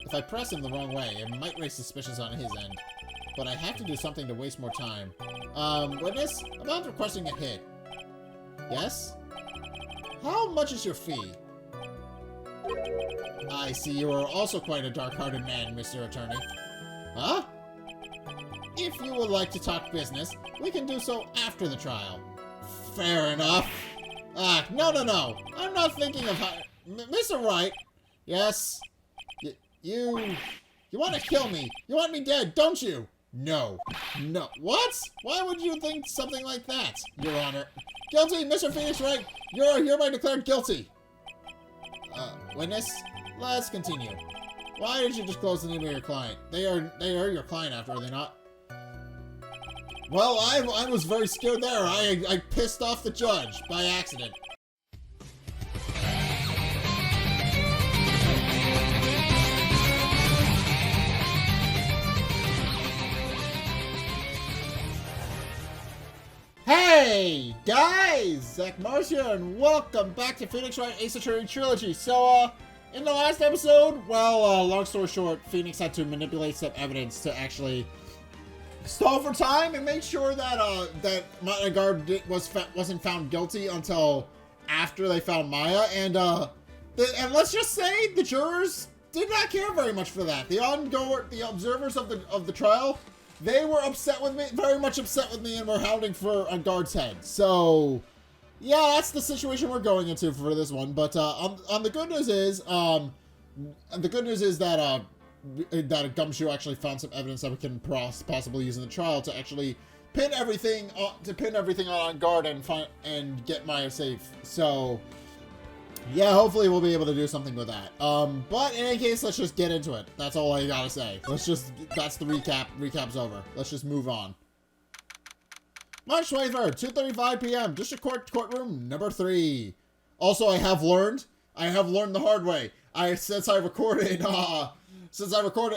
If I press him the wrong way, it might raise suspicions on his end. But I have to do something to waste more time. Witness, about requesting a hit. Yes? How much is your fee? I see you are also quite a dark-hearted man, Mr. Attorney. Huh? If you would like to talk business, we can do so after the trial. Fair enough. No. I'm not thinking of how... Mr. Wright. Yes? You want to kill me. You want me dead, don't you? No. What? Why would you think something like that, Your Honor? Guilty, Mr. Phoenix Wright. You're hereby declared guilty. Witness, let's continue. Why did you disclose the name of your client? They are your client after, are they not? Well, I was very scared there. I pissed off the judge by accident. Hey guys, Zack here, and welcome back to Phoenix Wright Ace Attorney Trilogy. So, in the last episode, well, long story short, Phoenix had to manipulate some evidence to actually stall for time and make sure that that Matt Engarde wasn't found guilty until after they found Maya, and let's just say the jurors did not care very much for that. The observers of the trial, they were upset with me, very much upset with me, and were hounding for Engarde's head. So, yeah, that's the situation we're going into for this one. But on the good news is, that that Gumshoe actually found some evidence that we can possibly use in the trial to actually pin everything on Engarde and get Maya safe. So, yeah, hopefully we'll be able to do something with that. But in any case, let's just get into it. That's all I gotta say. That's the recap. Recap's over. Let's just move on. March 23rd, 2:35 p.m. District Courtroom number 3. Also, I have learned the hard way. Since I recorded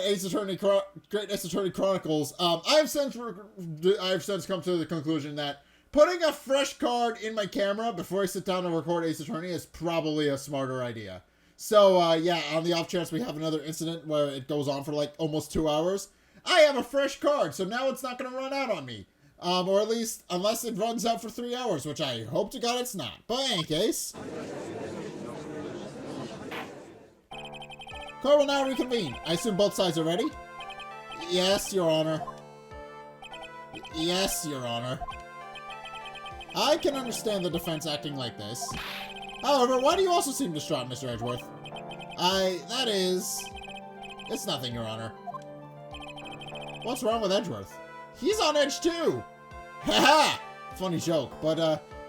Ace Attorney Great Ace Attorney Chronicles, I've since come to the conclusion that putting a fresh card in my camera before I sit down and record Ace Attorney is probably a smarter idea. So, yeah, on the off chance we have another incident where it goes on for like almost 2 hours, I have a fresh card, so now it's not going to run out on me. Or at least, unless it runs out for 3 hours, which I hope to God it's not. But in any case, court will now reconvene. I assume both sides are ready? Yes, Your Honor. Yes, Your Honor. I can understand the defense acting like this. However, why do you also seem distraught, Mr. Edgeworth? It's nothing, Your Honor. What's wrong with Edgeworth? He's on edge too! Haha! Funny joke, but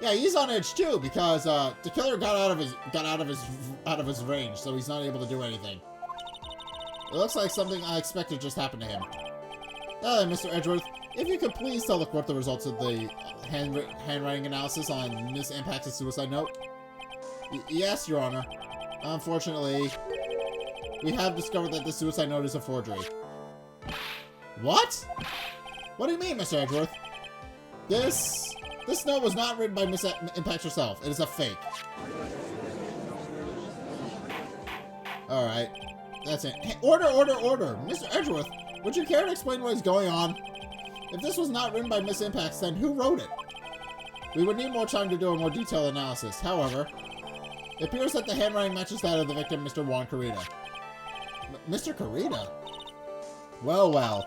yeah, he's on edge too because the killer got out of his range, so he's not able to do anything. It looks like something unexpected just happened to him. Mr. Edgeworth, if you could please tell the court the results of the handwriting analysis on Miss Impact's suicide note. Yes, Your Honor. Unfortunately, we have discovered that the suicide note is a forgery. What? What do you mean, Mr. Edgeworth? This note was not written by Miss Impact herself. It is a fake. Alright. That's it. Hey, order! Mr. Edgeworth, would you care to explain what is going on? If this was not written by Miss Impacts, then who wrote it? We would need more time to do a more detailed analysis. However, it appears that the handwriting matches that of the victim, Mr. Juan Carita. Mr. Carita? Well.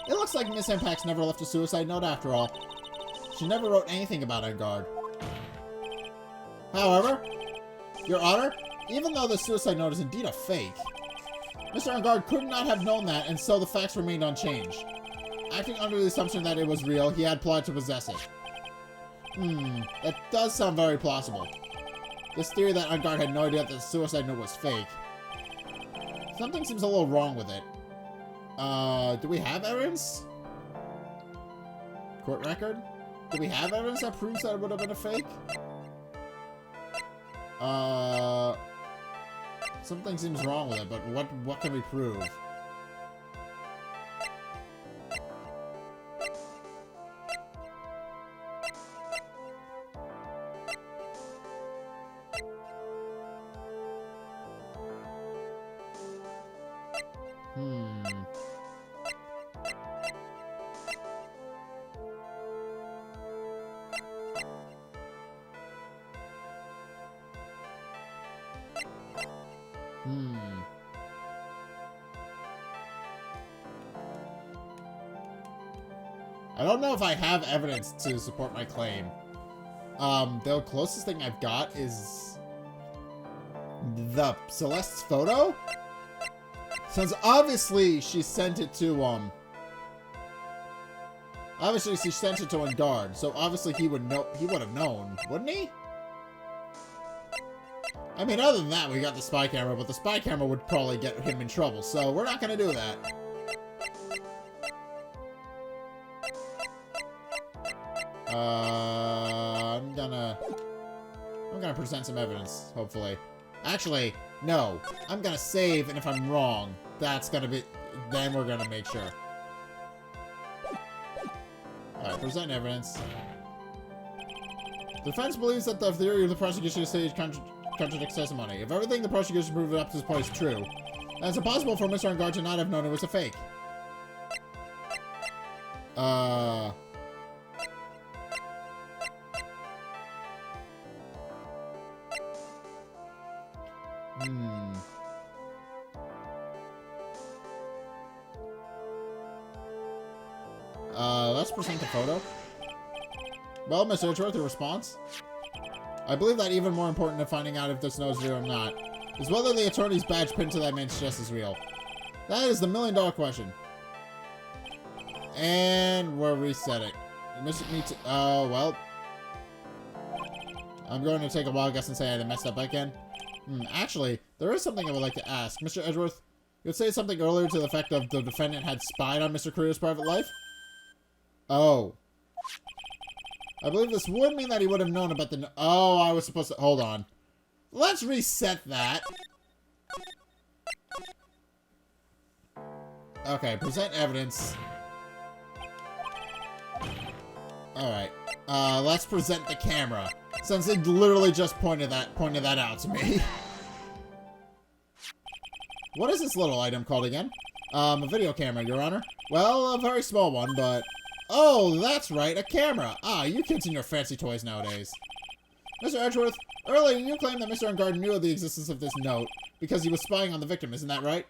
It looks like Miss Impacts never left a suicide note after all. She never wrote anything about Engarde. However, Your Honor, even though the suicide note is indeed a fake, Mr. Engarde could not have known that, and so the facts remained unchanged. Acting under the assumption that it was real, he had plotted to possess it. That does sound very plausible. This theory that Engarde had no idea that the suicide note was fake. Something seems a little wrong with it. Do we have evidence? Court record? Do we have evidence that proves that it would have been a fake? Something seems wrong with it, but what can we prove? I don't know if I have evidence to support my claim. The closest thing I've got is the Celeste's photo. Since obviously she sent it to, obviously she sent it to Engarde, so obviously he would have known, wouldn't he? I mean, other than that, we got the spy camera, but the spy camera would probably get him in trouble, so we're not gonna do that. I'm gonna present some evidence, hopefully. Actually, no. I'm gonna save, and if I'm wrong, that's gonna be... then we're gonna make sure. Alright, present evidence. The defense believes that the theory of the prosecution stage contradicts testimony. If everything the prosecution proved up to this point is true, then it's impossible for Mr. Engarde to not have known it was a fake. Let's present the photo. Well, Mr. Edgeworth, your response? I believe that even more important than finding out if this note is real or not is whether the attorney's badge pinned to that man's chest is real. That is the million-dollar question. And we're resetting. Oh, well. I'm going to take a wild guess and say I messed up again. Actually, there is something I would like to ask. Mr. Edgeworth, you would say something earlier to the effect of the defendant had spied on Mr. Korea's private life? Oh. I believe this would mean that he would have known about the... Oh, I was supposed to... Hold on. Let's reset that. Okay, present evidence. Alright. Let's present the camera. Since it literally just pointed that out to me. What is this little item called again? A video camera, Your Honor. Well, a very small one, but... Oh, that's right, a camera. Ah, you kids and your fancy toys nowadays. Mr. Edgeworth, earlier you claimed that Mr. Engarde knew of the existence of this note because he was spying on the victim, isn't that right?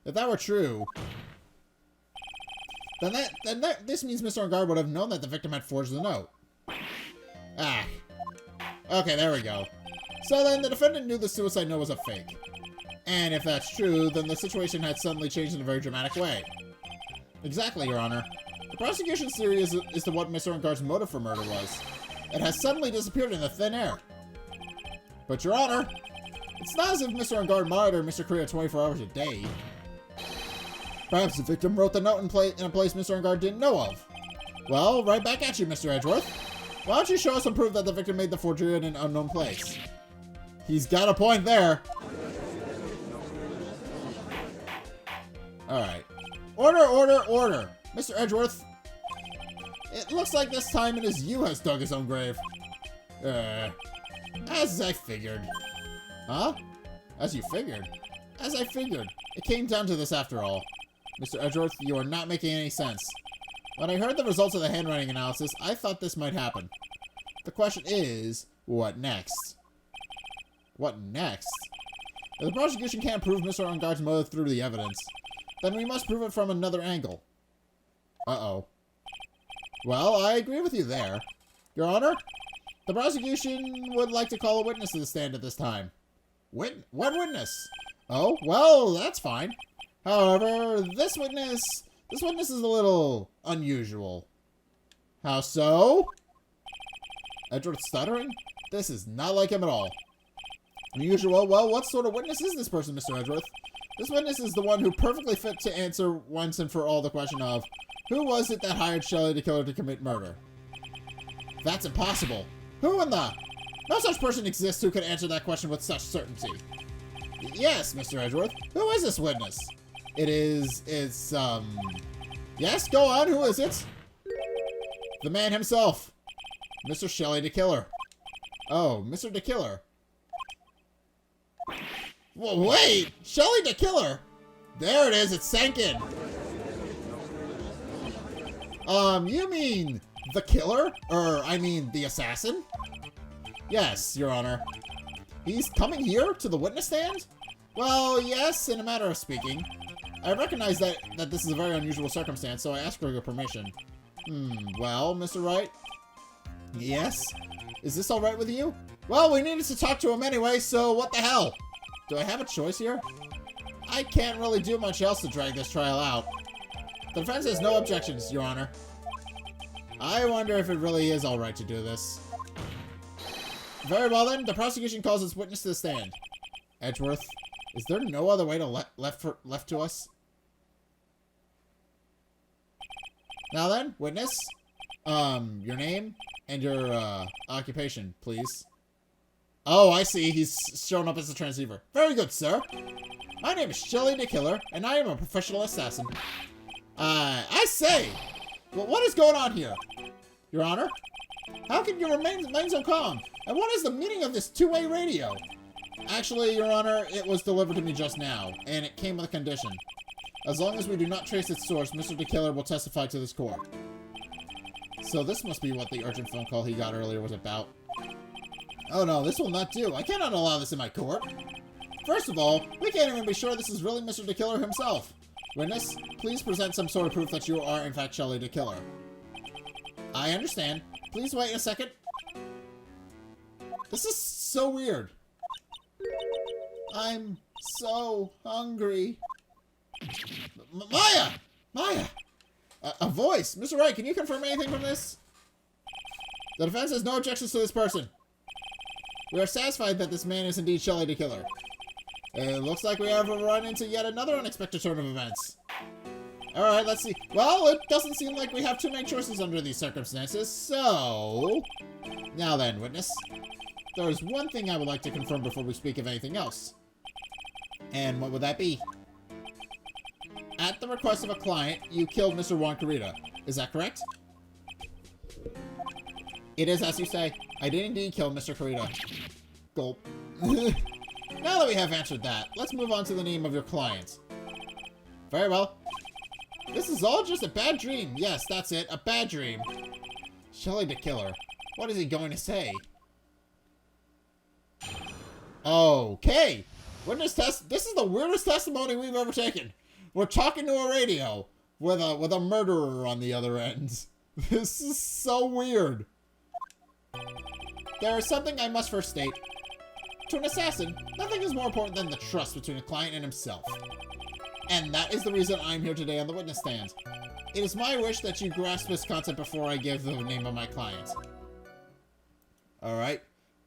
If that were true, then this means Mr. Engarde would have known that the victim had forged the note. Ah. Okay, there we go. So then the defendant knew the suicide note was a fake. And if that's true, then the situation had suddenly changed in a very dramatic way. Exactly, Your Honor. The prosecution's theory is to what Mr. Engarde's motive for murder was. It has suddenly disappeared in the thin air. But, Your Honor, it's not as if Mr. Engarde monitored Mr. Korea 24 hours a day. Perhaps the victim wrote the note in a place Mr. Engarde didn't know of. Well, right back at you, Mr. Edgeworth. Why don't you show us some proof that the victim made the forgery in an unknown place? He's got a point there. Alright. Order, order, order! Mr. Edgeworth, it looks like this time it is you has dug his own grave. As I figured. Huh? As you figured? As I figured. It came down to this after all. Mr. Edgeworth, you are not making any sense. When I heard the results of the handwriting analysis, I thought this might happen. The question is, what next? What next? If the prosecution can't prove Mr. Engarde's motive through the evidence, then we must prove it from another angle. Uh-oh. Well, I agree with you there. Your Honor, the prosecution would like to call a witness to the stand at this time. What witness? Oh, well, that's fine. However, this witness is a little unusual. How so? Edgeworth stuttering? This is not like him at all. Unusual? Well, what sort of witness is this person, Mr. Edgeworth? This witness is the one who perfectly fit to answer once and for all the question of, who was it that hired Shelly de Killer to commit murder? That's impossible. Who in the... No such person exists who could answer that question with such certainty. Yes, Mr. Edgeworth. Who is this witness? It's, Yes, go on, who is it? The man himself. Mr. Shelly de Killer. Oh, Mr. de Killer. Whoa, wait! Shelly de Killer! There it is. It sank in. You mean the killer? I mean the assassin? Yes, Your Honor. He's coming here to the witness stand? Well, yes, in a matter of speaking. I recognize that this is a very unusual circumstance, so I ask for your permission. Well, Mr. Wright? Yes? Is this alright with you? Well, we needed to talk to him anyway, so what the hell? Do I have a choice here? I can't really do much else to drag this trial out. The defense has no objections, Your Honor. I wonder if it really is alright to do this. Very well then, the prosecution calls its witness to the stand. Edgeworth, is there no other way to left to us? Now then, witness, your name and your occupation, please. Oh, I see. He's shown up as a transceiver. Very good, sir. My name is Shelly de Killer, and I am a professional assassin. I say, well, what is going on here? Your Honor? How can you remain so calm? And what is the meaning of this two-way radio? Actually, Your Honor, it was delivered to me just now, and it came with a condition. As long as we do not trace its source, Mr. de Killer will testify to this court. So this must be what the urgent phone call he got earlier was about. Oh no, this will not do. I cannot allow this in my court. First of all, we can't even be sure this is really Mr. de Killer himself. Witness, please present some sort of proof that you are, in fact, Shelly de Killer. I understand. Please wait a second. This is so weird. I'm so hungry. Maya! Maya! A voice! Mr. Wright, can you confirm anything from this? The defense has no objections to this person. We are satisfied that this man is indeed Shelly de Killer. It looks like we have run into yet another unexpected turn of events. Alright, let's see. Well, it doesn't seem like we have too many choices under these circumstances, so... Now then, witness. There is one thing I would like to confirm before we speak of anything else. And what would that be? At the request of a client, you killed Mr. Juan Carita. Is that correct? It is as you say. I did indeed kill Mr. Carita. Gulp. Now that we have answered that, let's move on to the name of your client. Very well. This is all just a bad dream. Yes, that's it. A bad dream. Shelly de Killer. What is he going to say? Okay. Witness test. This is the weirdest testimony we've ever taken. We're talking to a radio with a murderer on the other end. This is so weird. There is something I must first state. To an assassin, nothing is more important than the trust between a client and himself. And that is the reason I'm here today on the witness stand. It is my wish that you grasp this concept before I give the name of my client. Alright.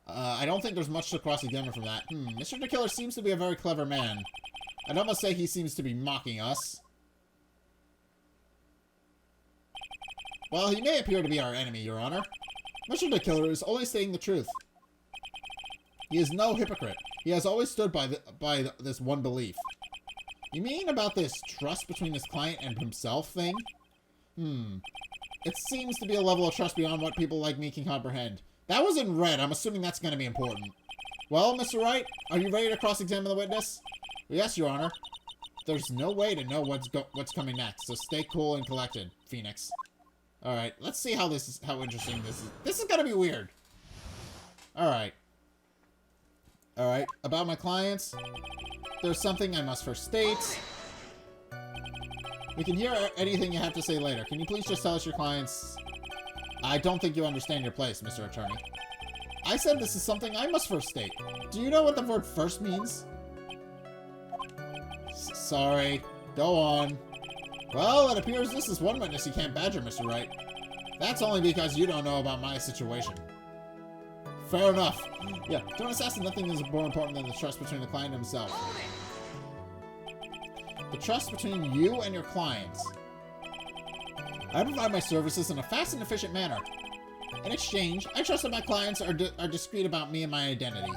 I don't think there's much to cross-examine from that. Mr. de Killer seems to be a very clever man. I'd almost say he seems to be mocking us. Well, he may appear to be our enemy, Your Honor. Mr. de Killer is always saying the truth. He is no hypocrite. He has always stood by this one belief. You mean about this trust between his client and himself thing? It seems to be a level of trust beyond what people like me can comprehend. That was in red. I'm assuming that's going to be important. Well, Mr. Wright, are you ready to cross-examine the witness? Yes, Your Honor. There's no way to know what's coming next, so stay cool and collected, Phoenix. Alright, let's see how interesting this is. This is gonna be weird. Alright. Alright, about my clients. There's something I must first state. We can hear anything you have to say later. Can you please just tell us your clients? I don't think you understand your place, Mr. Attorney. I said this is something I must first state. Do you know what the word first means? Sorry. Go on. Well, it appears this is one witness you can't badger, Mr. Wright. That's only because you don't know about my situation. Fair enough. Yeah, to an assassin, nothing is more important than the trust between the client and himself. The trust between you and your clients. I provide my services in a fast and efficient manner. In exchange, I trust that my clients are discreet about me and my identity.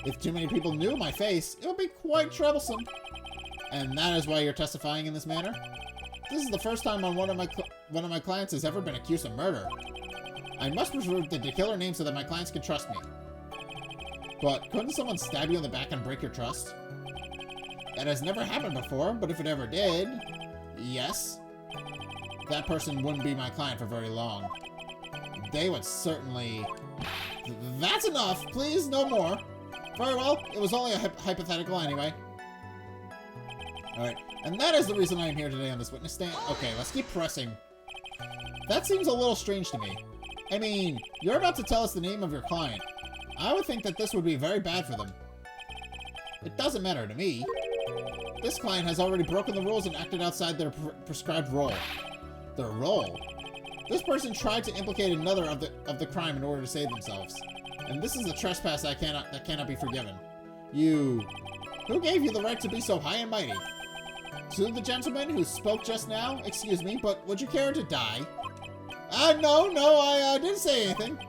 If too many people knew my face, it would be quite troublesome. And that is why you're testifying in this manner? This is the first time one of my clients has ever been accused of murder. I must preserve the de Killer name so that my clients can trust me. But couldn't someone stab you in the back and break your trust? That has never happened before, but if it ever did, yes, that person wouldn't be my client for very long. They would certainly... That's enough! Please, no more! Very well, it was only a hypothetical anyway. Alright, and that is the reason I am here today on this witness stand. Okay, let's keep pressing. That seems a little strange to me. I mean, you're about to tell us the name of your client. I would think that this would be very bad for them. It doesn't matter to me. This client has already broken the rules and acted outside their prescribed role. Their role? This person tried to implicate another of the crime in order to save themselves. And this is a trespass that cannot be forgiven. You... Who gave you the right to be so high and mighty? To the gentleman who spoke just now? Excuse me, but would you care to die? No, I didn't say anything.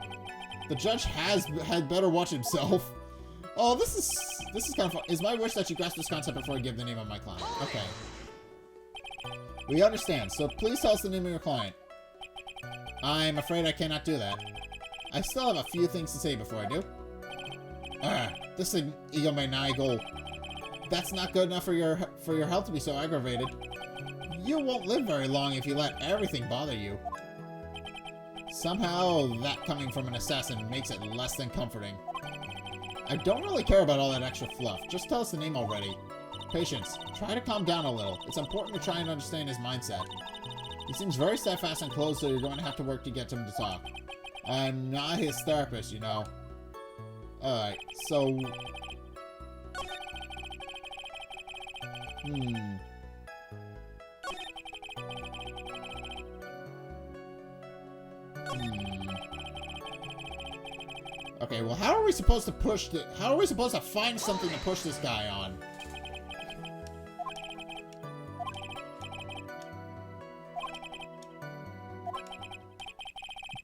The judge had better watch himself. Oh, this is kind of fun. Is my wish that you grasp this concept before I give the name of my client. Okay. We understand, so please tell us the name of your client. I'm afraid I cannot do that. I still have a few things to say before I do. This egomaniacal... That's not good enough for your health to be so aggravated. You won't live very long if you let everything bother you. Somehow, that coming from an assassin makes it less than comforting. I don't really care about all that extra fluff. Just tell us the name already. Patience, try to calm down a little. It's important to try and understand his mindset. He seems very steadfast and closed, so you're going to have to work to get him to talk. I'm not his therapist, you know. Alright, so... Okay, well, how are we supposed to how are we supposed to find something to push this guy on?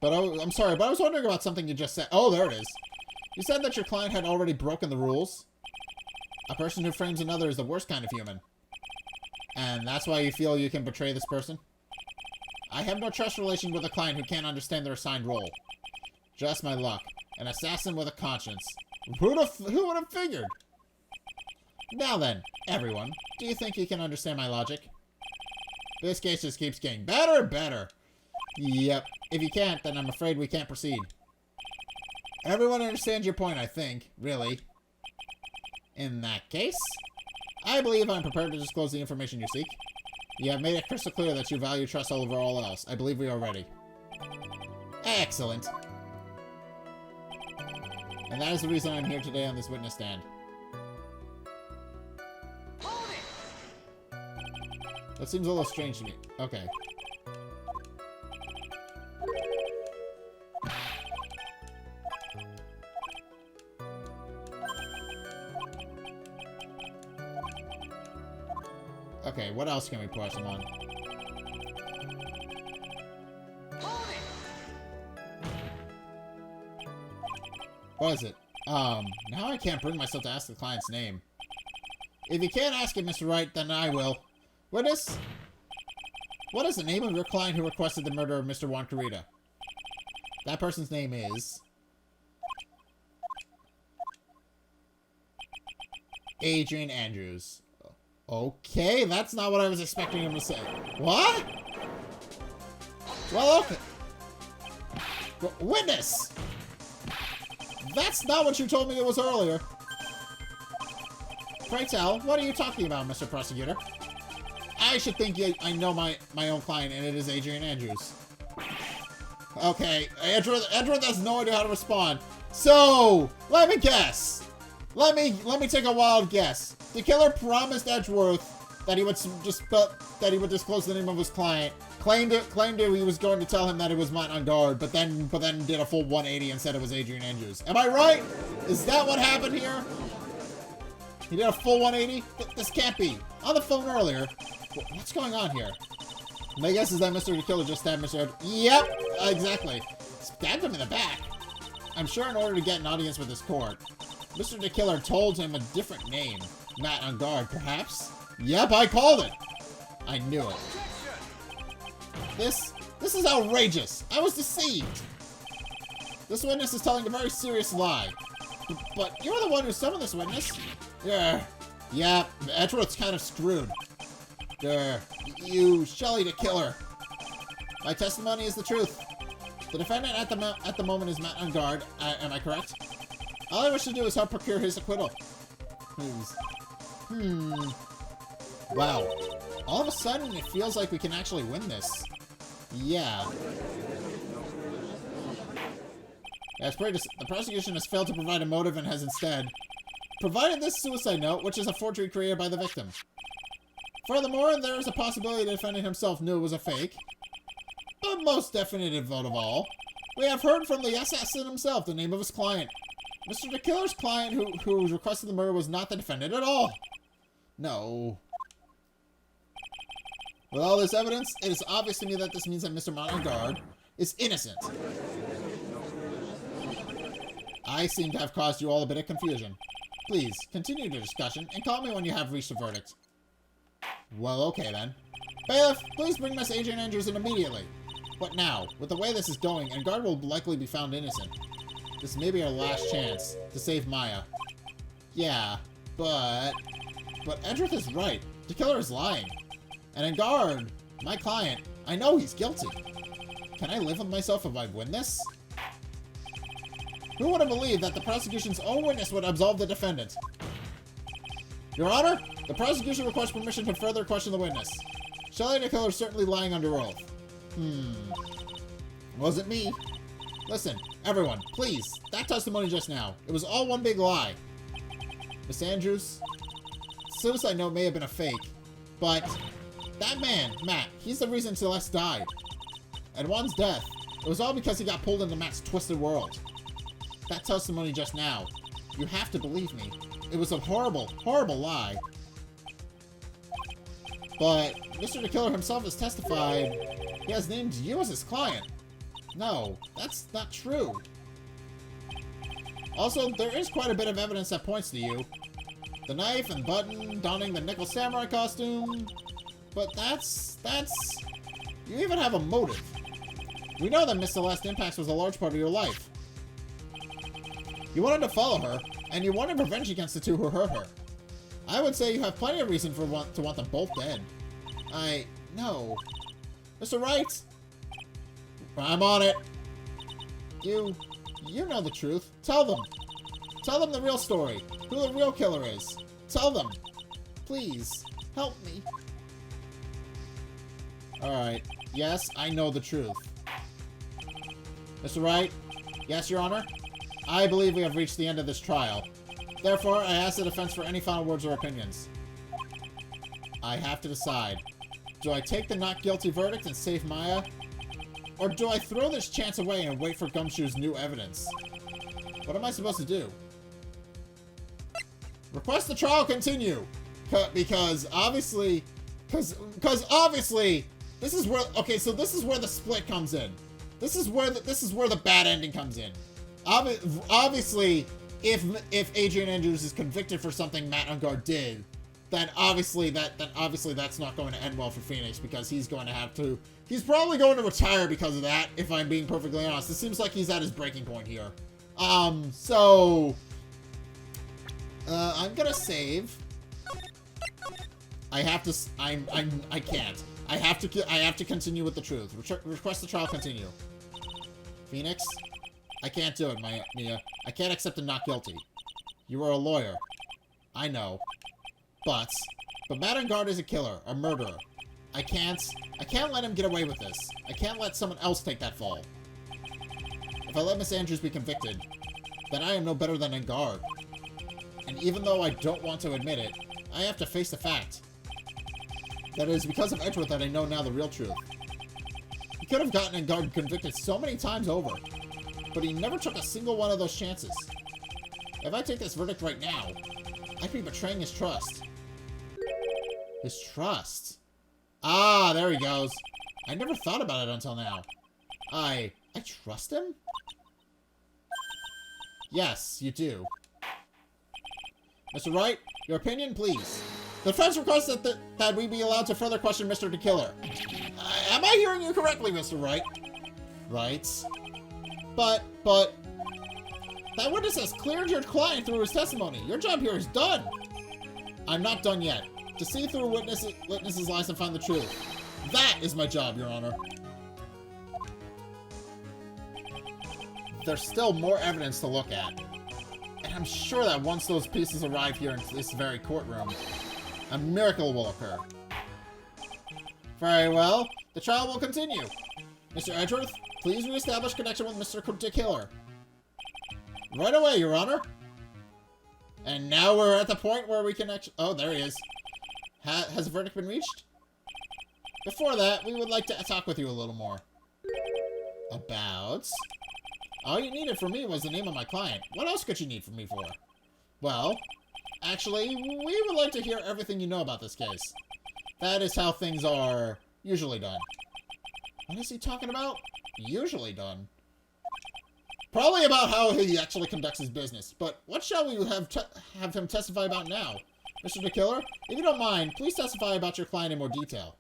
But I'm sorry, but I was wondering about something you just said. Oh, there it is. You said that your client had already broken the rules. A person who frames another is the worst kind of human. And that's why you feel you can betray this person? I have no trust relation with a client who can't understand their assigned role. Just my luck. An assassin with a conscience. Who would have figured? Now then, everyone, do you think you can understand my logic? This case just keeps getting better and better. Yep. If you can't, then I'm afraid we can't proceed. Everyone understands your point, I think. Really. In that case, I believe I'm prepared to disclose the information you seek. You have made it crystal clear that you value trust over all else. I believe we are ready. Excellent. And that is the reason I'm here today on this witness stand. That seems a little strange to me. Okay. Okay, what else can we press him on? What is it? Now I can't bring myself to ask the client's name. If you can't ask it, Mr. Wright, then I will. Witness? What is the name of your client who requested the murder of Mr. Wankarita? That person's name is... Adrian Andrews. Okay, that's not what I was expecting him to say. What? Well, okay. Witness! That's not what you told me it was earlier. Pray tell, what are you talking about, Mr. Prosecutor? I should think I know my own client, and it is Adrian Andrews. Okay, Edward has no idea how to respond. So, let me guess. Let me take a wild guess. The killer promised Edgeworth that he would disclose the name of his client. Claimed he was going to tell him that it was Matt Engarde, but then did a full 180 and said it was Adrian Andrews. Am I right? Is that what happened here? He did a full 180? This can't be. On the phone earlier. What's going on here? My guess is that Mr. de Killer just stabbed Mr. Yep, exactly. Stabbed him in the back. I'm sure in order to get an audience with his court, Mr. de Killer told him a different name. Matt Engarde, perhaps? Yep, I called it. I knew it. This is outrageous. I was deceived. This witness is telling a very serious lie. But you're the one who summoned this witness. Yeah. Yeah, Edgeworth's kind of screwed. Grr. You, Shelly de Killer. My testimony is the truth. The defendant at the moment is Matt Engarde. Am I correct? All I wish to do is help procure his acquittal. Wow. All of a sudden, it feels like we can actually win this. Yeah. The prosecution has failed to provide a motive and has instead provided this suicide note, which is a forgery created by the victim. Furthermore, there is a possibility the defendant himself knew it was a fake. But most definitive of all, we have heard from the assassin himself the name of his client. Mr. de Killer's client who requested the murder was not the defendant at all. No. With all this evidence, it is obvious to me that this means that Mr. Matt Engarde is innocent. I seem to have caused you all a bit of confusion. Please, continue the discussion and call me when you have reached a verdict. Well, okay then. Bailiff, please bring Miss Adrian Andrews in immediately. What now? With the way this is going, Engarde will likely be found innocent. This may be our last chance to save Maya. Yeah, but Edgeworth is right. De Killer is lying. And Engarde, my client, I know he's guilty. Can I live with myself if I win this? Who would have believed that the prosecution's own witness would absolve the defendant? Your Honor, the prosecution requests permission to further question the witness. Shelly de Killer is certainly lying under oath. Wasn't me. Listen, everyone, please, that testimony just now, it was all one big lie. Miss Andrews, suicide note may have been a fake, but that man, Matt, he's the reason Celeste died. And Juan's death, it was all because he got pulled into Matt's twisted world. That testimony just now, you have to believe me. It was a horrible, horrible lie. But Mr. de Killer himself has testified he has named you as his client. No, that's not true. Also, there is quite a bit of evidence that points to you. The knife and button, donning the nickel samurai costume. But that's... You even have a motive. We know that Miss Celeste Impacts was a large part of your life. You wanted to follow her, and you wanted revenge against the two who hurt her. I would say you have plenty of reason to want them both dead. No. Mr. Wright! I'm on it. You know the truth. Tell them. Tell them the real story. Who the real killer is. Tell them. Please. Help me. Alright. Yes, I know the truth. Mr. Wright? Yes, Your Honor? I believe we have reached the end of this trial. Therefore, I ask the defense for any final words or opinions. I have to decide. Do I take the not guilty verdict and save Maya? Or do I throw this chance away and wait for Gumshoe's new evidence? What am I supposed to do? Request the trial continue! Because obviously... Because obviously... This is where... Okay, so this is where the split comes in. This is where the bad ending comes in. Obviously, if Adrian Andrews is convicted for something Matt Engarde did, then obviously that's not going to end well for Phoenix, because he's going to have to... He's probably going to retire because of that, if I'm being perfectly honest. It seems like he's at his breaking point here. So... I'm gonna save. I have to... I can't. I have to continue with the truth. Request the trial continue. Phoenix? I can't do it, Mia. I can't accept a not guilty. You are a lawyer. I know. But Matt Engarde is a killer, a murderer. I can't let him get away with this. I can't let someone else take that fall. If I let Miss Andrews be convicted, then I am no better than Engarde. And even though I don't want to admit it, I have to face the fact that it is because of Edgeworth that I know now the real truth. He could have gotten Engarde convicted so many times over, but he never took a single one of those chances. If I take this verdict right now, I'd be betraying his trust. His trust? Ah, there he goes. I never thought about it until now. I trust him? Yes, you do. Mr. Wright, your opinion, please. The defense requests that we be allowed to further question Mr. de Killer. Am I hearing you correctly, Mr. Wright? Right. But, that witness has cleared your client through his testimony. Your job here is done. I'm not done yet. To see through witnesses' lies and find the truth. That is my job, Your Honor. There's still more evidence to look at. And I'm sure that once those pieces arrive here in this very courtroom, a miracle will occur. Very well. The trial will continue. Mr. Edgeworth, please reestablish connection with Mr. de Killer. Right away, Your Honor. And now we're at the point where we can actually... Oh, there he is. Has a verdict been reached? Before that, we would like to talk with you a little more. About... All you needed from me was the name of my client. What else could you need from me for? Well, actually, we would like to hear everything you know about this case. That is how things are usually done. What is he talking about? Usually done. Probably about how he actually conducts his business. But what shall we have him testify about now? Mr. de Killer, if you don't mind, please testify about your client in more detail.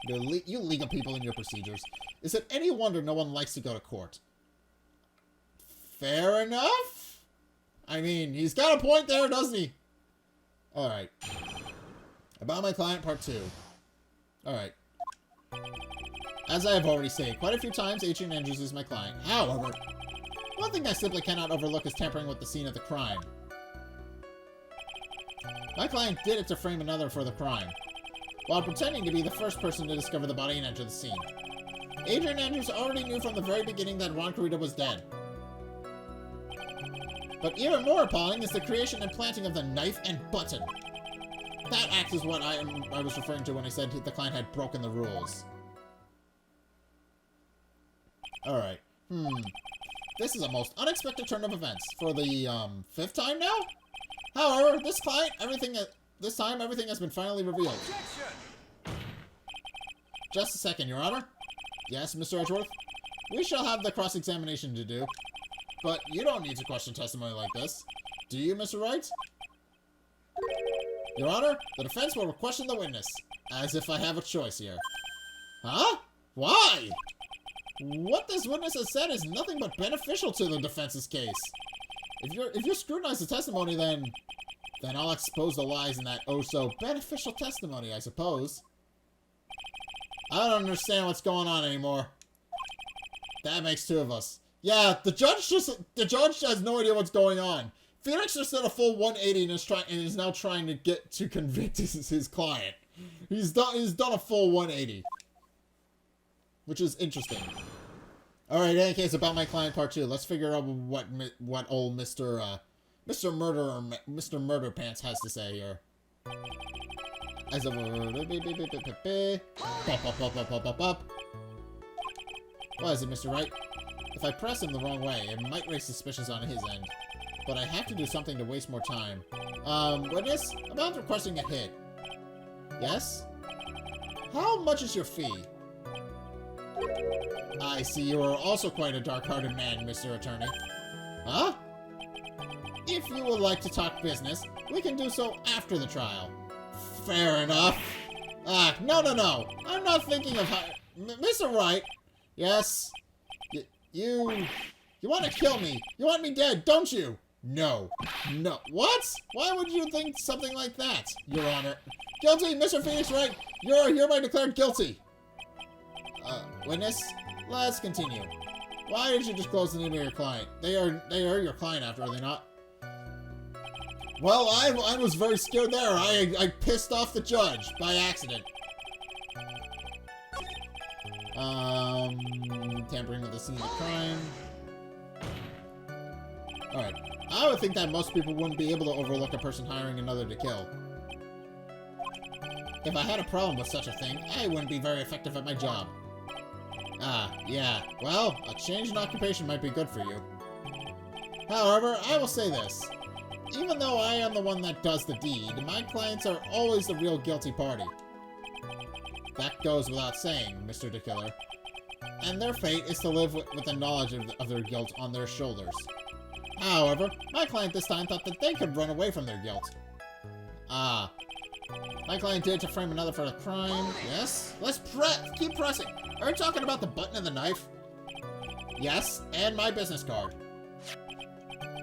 You legal people and your procedures. Is it any wonder no one likes to go to court? Fair enough? I mean, he's got a point there, doesn't he? Alright. About my client, part 2. Alright. As I have already said quite a few times, Adrian Andrews is my client. However, one thing I simply cannot overlook is tampering with the scene of the crime. My client did it to frame another for the crime, while pretending to be the first person to discover the body and enter the scene. Adrian Andrews already knew from the very beginning that Ron Carita was dead. But even more appalling is the creation and planting of the knife and button. That act is what I was referring to when I said the client had broken the rules. Alright. This is a most unexpected turn of events. For the, 5th time now? However, this time everything has been finally revealed. Just a second, Your Honor. Yes, Mr. Edgeworth? We shall have the cross-examination to do. But you don't need to question testimony like this. Do you, Mr. Wright? Your Honor, the defense will question the witness. As if I have a choice here. Huh? Why? What this witness has said is nothing but beneficial to the defense's case. If you scrutinize the testimony, then I'll expose the lies in that oh-so-beneficial testimony, I suppose. I don't understand what's going on anymore. That makes 2 of us. Yeah, the judge has no idea what's going on. Phoenix just did a full 180 and is now trying to get to convict his client. He's done a full 180. Which is interesting. Alright, in any case, about my client part 2. Let's figure out what old Mr. Murder Pants has to say here. As of... What is it, Mr. Wright? If I press him the wrong way, it might raise suspicions on his end. But I have to do something to waste more time. Witness? About requesting a hit. Yes? How much is your fee? I see you are also quite a dark-hearted man, Mr. Attorney. Huh? If you would like to talk business, we can do so after the trial. Fair enough. No. I'm not thinking of how... Mr. Wright. Yes? You want to kill me. You want me dead, don't you? No. What? Why would you think something like that, Your Honor? Guilty, Mr. Phoenix Wright. You're hereby declared guilty. Witness, let's continue. Why did you disclose the name of your client? They are your client after, are they not? Well, I was very scared there. I pissed off the judge by accident. Tampering with the scene of the crime. Alright. I would think that most people wouldn't be able to overlook a person hiring another to kill. If I had a problem with such a thing, I wouldn't be very effective at my job. Yeah. Well, a change in occupation might be good for you. However, I will say this. Even though I am the one that does the deed, my clients are always the real guilty party. That goes without saying, Mr. de Killer. And their fate is to live with the knowledge of their guilt on their shoulders. However, my client this time thought that they could run away from their guilt. My client did to frame another for the crime. Yes? Let's keep pressing. Are you talking about the button and the knife? Yes, and my business card.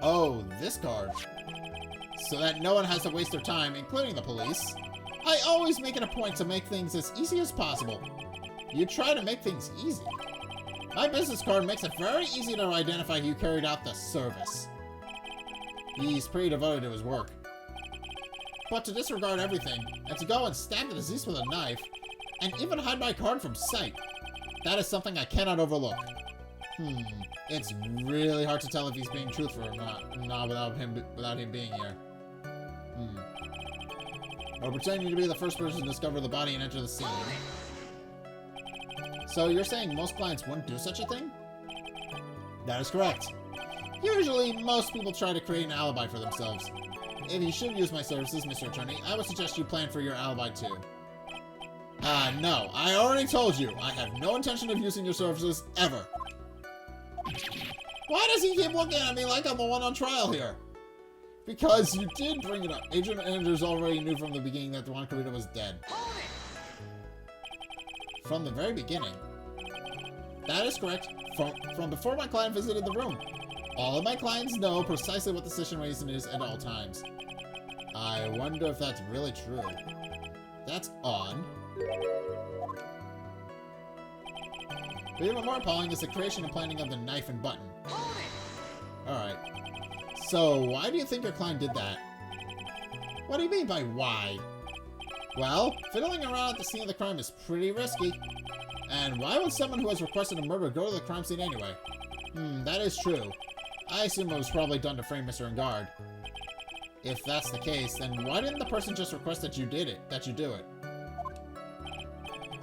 Oh, this card. so that no one has to waste their time, including the police. I always make it a point to make things as easy as possible. You try to make things easy. My business card makes it very easy to identify who carried out the service. He's pretty devoted to his work. But to disregard everything, and to go and stab the deceased with a knife, and even hide my card from sight, that is something I cannot overlook. It's really hard to tell if he's being truthful or not without him being here. Or pretending to be the first person to discover the body and enter the scene. So you're saying most clients wouldn't do such a thing? That is correct. Usually, most people try to create an alibi for themselves. If you should use my services, Mr. Attorney, I would suggest you plan for your alibi too. No. I already told you. I have no intention of using your services, ever. Why does he keep looking at me like I'm the one on trial here? Because you did bring it up. Agent Anders already knew from the beginning that Juan Carita was dead. From the very beginning. That is correct. From before my client visited the room. All of my clients know precisely what the situation is at all times. I wonder if that's really true. That's odd. But even more appalling is the creation and planning of the knife and button. Alright. So, why do you think your client did that? What do you mean by why? Well, fiddling around at the scene of the crime is pretty risky. And why would someone who has requested a murder go to the crime scene anyway? That is true. I assume it was probably done to frame Mr. Engarde. If that's the case, then why didn't the person just request that you do it?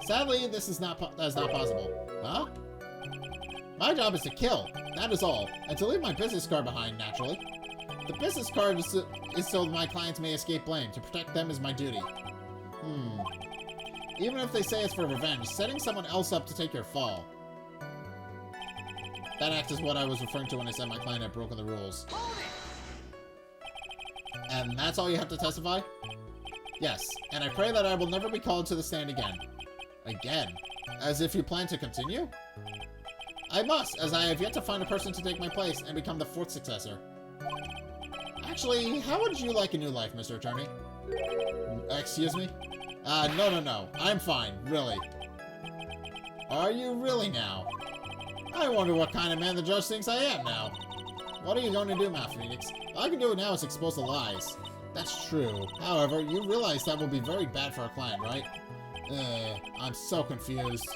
Sadly, that is not possible. Huh? My job is to kill, that is all, and to leave my business card behind, naturally. The business card is so my clients may escape blame. To protect them is my duty. Even if they say it's for revenge, setting someone else up to take your fall. That act is what I was referring to when I said my client had broken the rules. And that's all you have to testify? Yes, and I pray that I will never be called to the stand again. Again? As if you plan to continue? I must, as I have yet to find a person to take my place and become the fourth successor. Actually, how would you like a new life, Mr. Attorney? Excuse me? No. I'm fine, really. Are you really now? I wonder what kind of man the judge thinks I am now. What are you going to do, Matt Phoenix? All I can do now is expose the lies. That's true. However, you realize that will be very bad for our client, right? I'm so confused.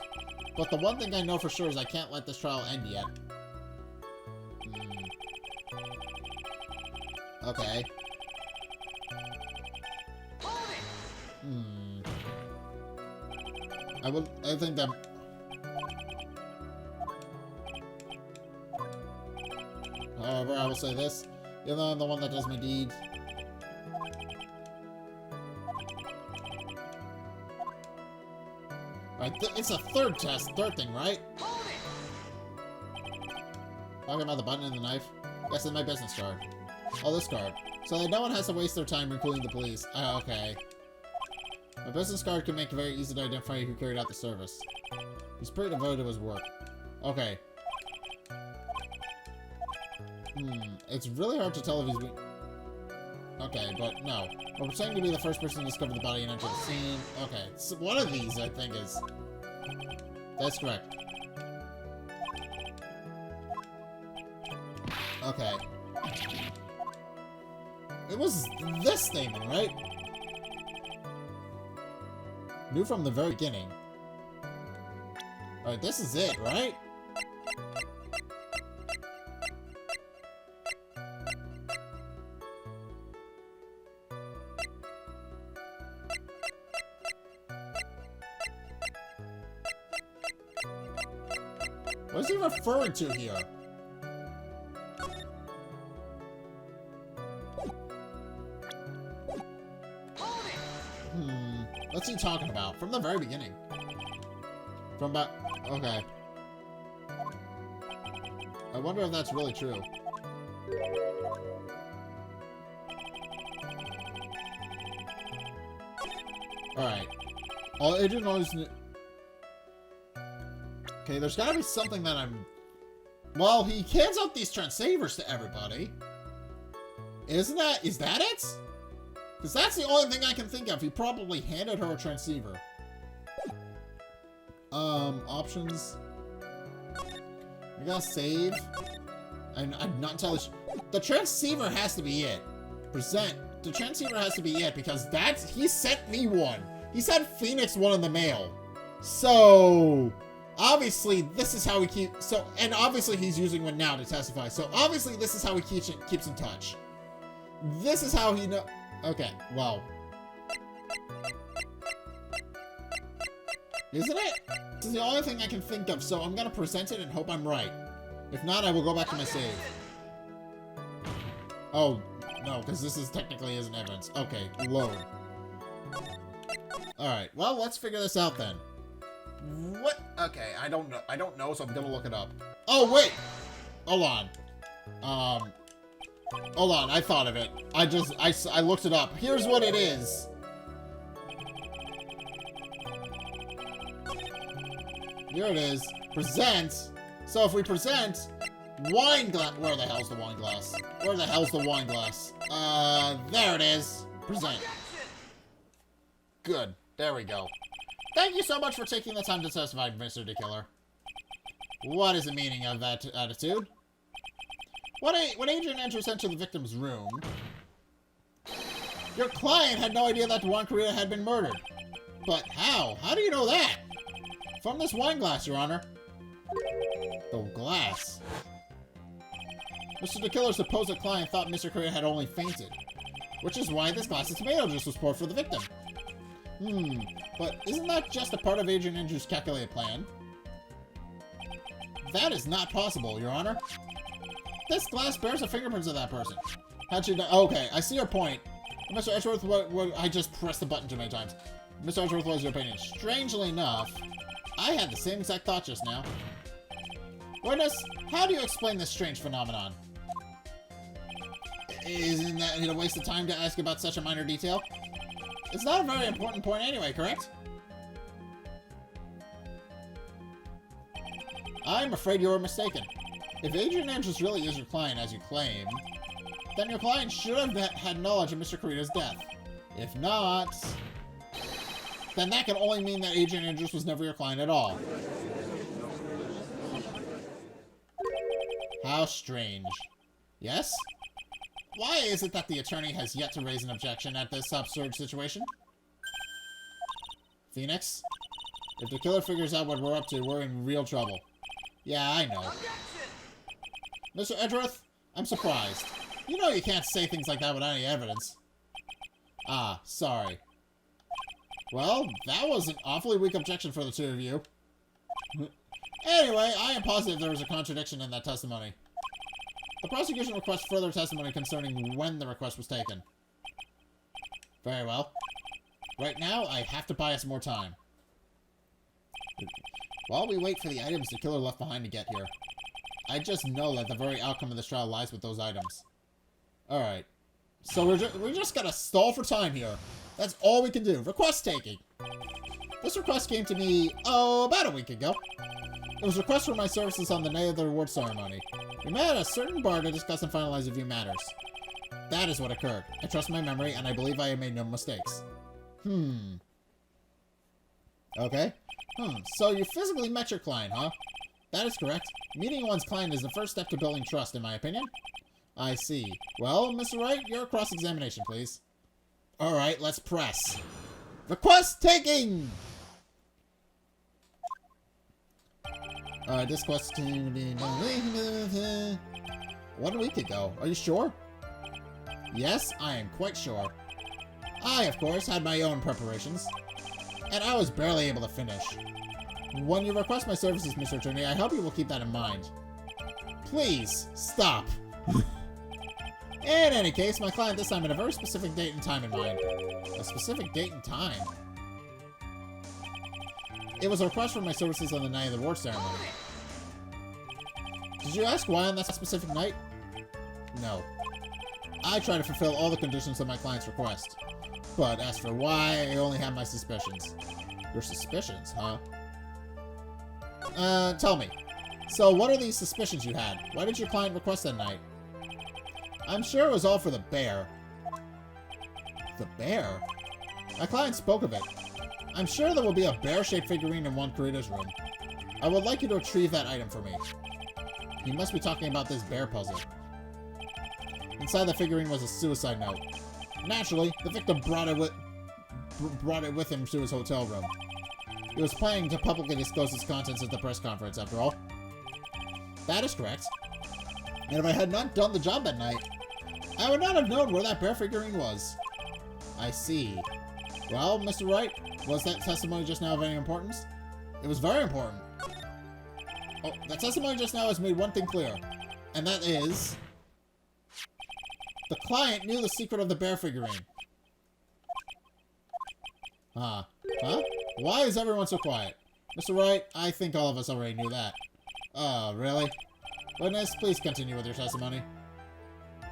But the one thing I know for sure is I can't let this trial end yet. Okay. I think that... However, I will say this. Even though I'm the one that does my deed. Right, it's a third thing, right? Talking about the button and the knife? Yes, it's my business card. Oh, this card. So that no one has to waste their time including the police. Okay. My business card can make it very easy to identify who carried out the service. He's pretty devoted to his work. Okay. It's really hard to tell if he's... Okay, but no. We're pretending to be the first person to discover the body and enter the scene. Okay, so one of these, I think, is... That's correct. Okay. It was this statement, right? Knew from the very beginning. Alright, this is it, right? What is he referring to here? What's he talking about? From the very beginning. From back... Okay. I wonder if that's really true. Alright. All Agent always knew... Okay, there's gotta be something that I'm... Well, he hands out these transceivers to everybody. Is that it? Because that's the only thing I can think of. He probably handed her a transceiver. Options. We gotta save. I'm not entirely sure. The transceiver has to be it. The transceiver has to be it because he sent me one. He sent Phoenix one in the mail. So, obviously, this is how he and obviously he's using one now to testify. So, obviously, this is how he keeps in touch. This is how he okay, well. Isn't it? This is the only thing I can think of, so I'm gonna present it and hope I'm right. If not, I will go back to my save. Oh, no, because this technically isn't evidence. Okay, load. Alright, well, let's figure this out then. What? Okay, I don't know, so I'm gonna look it up. Oh, wait! Hold on. Hold on, I thought of it. I looked it up. Here's what it is. Here it is. Present. So if we present wine glass, where the hell's the wine glass? Where the hell's the wine glass? There it is. Present. Good. There we go. Thank you so much for taking the time to testify, Mr. de Killer. What is the meaning of that attitude? When Adrian enters into the victim's room, your client had no idea that Juan Correa had been murdered. But how? How do you know that? From this wine glass, Your Honor. The glass. Mr. de Killer's supposed client thought Mr. Correa had only fainted, which is why this glass of tomato juice was poured for the victim. But isn't that just a part of Agent Andrews' calculated plan? That is not possible, Your Honor. This glass bears the fingerprints of that person. How'd you know? Okay, I see your point. Mr. Edgeworth, I just pressed the button too many times. Mr. Edgeworth, what is your opinion? Strangely enough, I had the same exact thought just now. Witness, how do you explain this strange phenomenon? Isn't that a waste of time to ask about such a minor detail? It's not a very important point anyway, correct? I'm afraid you're mistaken. If Adrian Andrews really is your client, as you claim, then your client should have had knowledge of Mr. Correa's death. If not, then that can only mean that Adrian Andrews was never your client at all. How strange. Yes? Why is it that the attorney has yet to raise an objection at this absurd situation? Phoenix? If the killer figures out what we're up to, we're in real trouble. Yeah, I know. Mr. Edgeworth, I'm surprised. You know you can't say things like that without any evidence. Ah, sorry. Well, that was an awfully weak objection for the two of you. Anyway, I am positive there was a contradiction in that testimony. The prosecution requests further testimony concerning when the request was taken. Very well. Right now, I have to buy us more time. While we wait for the items the killer left behind to get here, I just know that the very outcome of this trial lies with those items. Alright. So we're just gonna stall for time here. That's all we can do. Request taking. This request came to me, about a week ago. It was a request for my services on the night of the reward ceremony. We met at a certain bar to discuss and finalize a few matters. That is what occurred. I trust my memory, and I believe I have made no mistakes. Okay. So you physically met your client, huh? That is correct. Meeting one's client is the first step to building trust, in my opinion. I see. Well, Mr. Wright, your cross-examination, please. Alright, let's press. Request taking! This question... 1 week ago. Are you sure? Yes, I am quite sure. I, of course, had my own preparations. And I was barely able to finish. When you request my services, Mr. Attorney, I hope you will keep that in mind. Please, stop. In any case, my client this time had a very specific date and time in mind. A specific date and time? It was a request for my services on the night of the reward ceremony. Did you ask why on that specific night? No. I try to fulfill all the conditions of my client's request. But as for why, I only have my suspicions. Your suspicions, huh? Tell me. So what are these suspicions you had? Why did your client request that night? I'm sure it was all for the bear. The bear? My client spoke of it. I'm sure there will be a bear-shaped figurine in one creator's room. I would like you to retrieve that item for me. He must be talking about this bear puzzle. Inside the figurine was a suicide note. Naturally, the victim brought it with him to his hotel room. He was planning to publicly disclose its contents at the press conference, after all. That is correct. And if I had not done the job that night, I would not have known where that bear figurine was. I see. Well, Mr. Wright, was that testimony just now of any importance? It was very important. Oh, that testimony just now has made one thing clear. And that is... the client knew the secret of the bear figurine. Huh? Why is everyone so quiet? Mr. Wright, I think all of us already knew that. Oh, really? Witness, please continue with your testimony.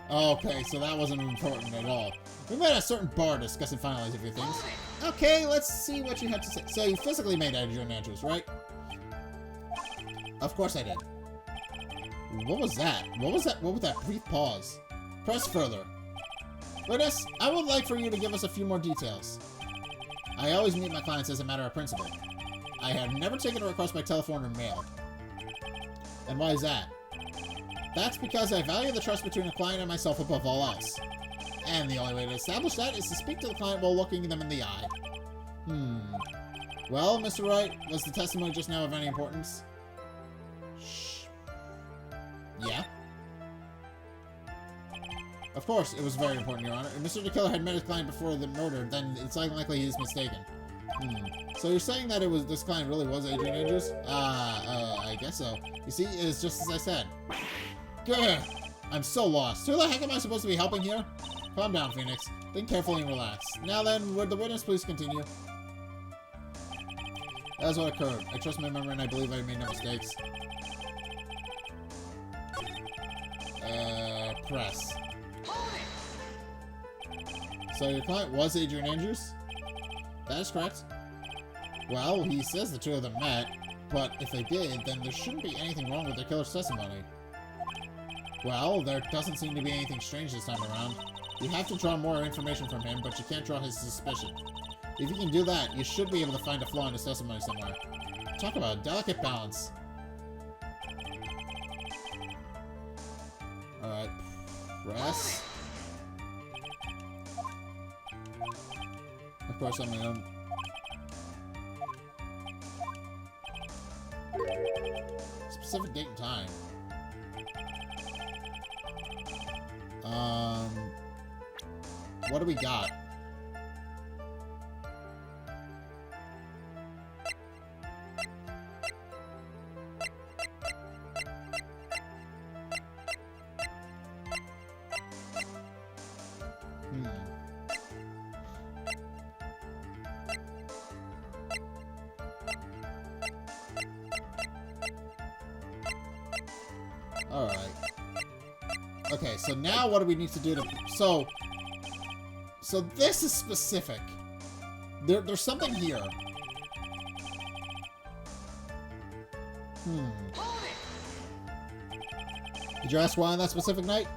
Okay, so that wasn't important at all. We met at a certain bar to discuss and finalize a few things. Okay, let's see what you have to say. So you physically made Adrian Andrews, right? Of course I did. What was that? What was that brief pause? Press further. Witness, I would like for you to give us a few more details. I always meet my clients as a matter of principle. I have never taken a request by telephone or mail. And why is that? That's because I value the trust between a client and myself above all else. And the only way to establish that is to speak to the client while looking them in the eye. Well, Mr. Wright, was the testimony just now of any importance? Shh. Yeah? Of course, it was very important, Your Honor. If Mr. de Killer had met his client before the murder, then it's unlikely he's mistaken. So you're saying that this client really was Adrian Andrews? I guess so. You see, it's just as I said. Gah! I'm so lost. Who the heck am I supposed to be helping here? Calm down, Phoenix. Think carefully and relax. Now then, would the witness please continue? That is what occurred. I trust my memory and I believe I made no mistakes. Press. So your client was Adrian Andrews? That is correct. Well, he says the two of them met, but if they did, then there shouldn't be anything wrong with the killer's testimony. Well, there doesn't seem to be anything strange this time around. You have to draw more information from him, but you can't draw his suspicion. If you can do that, you should be able to find a flaw in his testimony somewhere. Talk about a delicate balance. Alright. Press. Of course, I'm gonna... Specific date and time. What do we got? Alright. Okay, so now what do we need to do to... So this is specific. There's something here. Did you ask why on that specific night?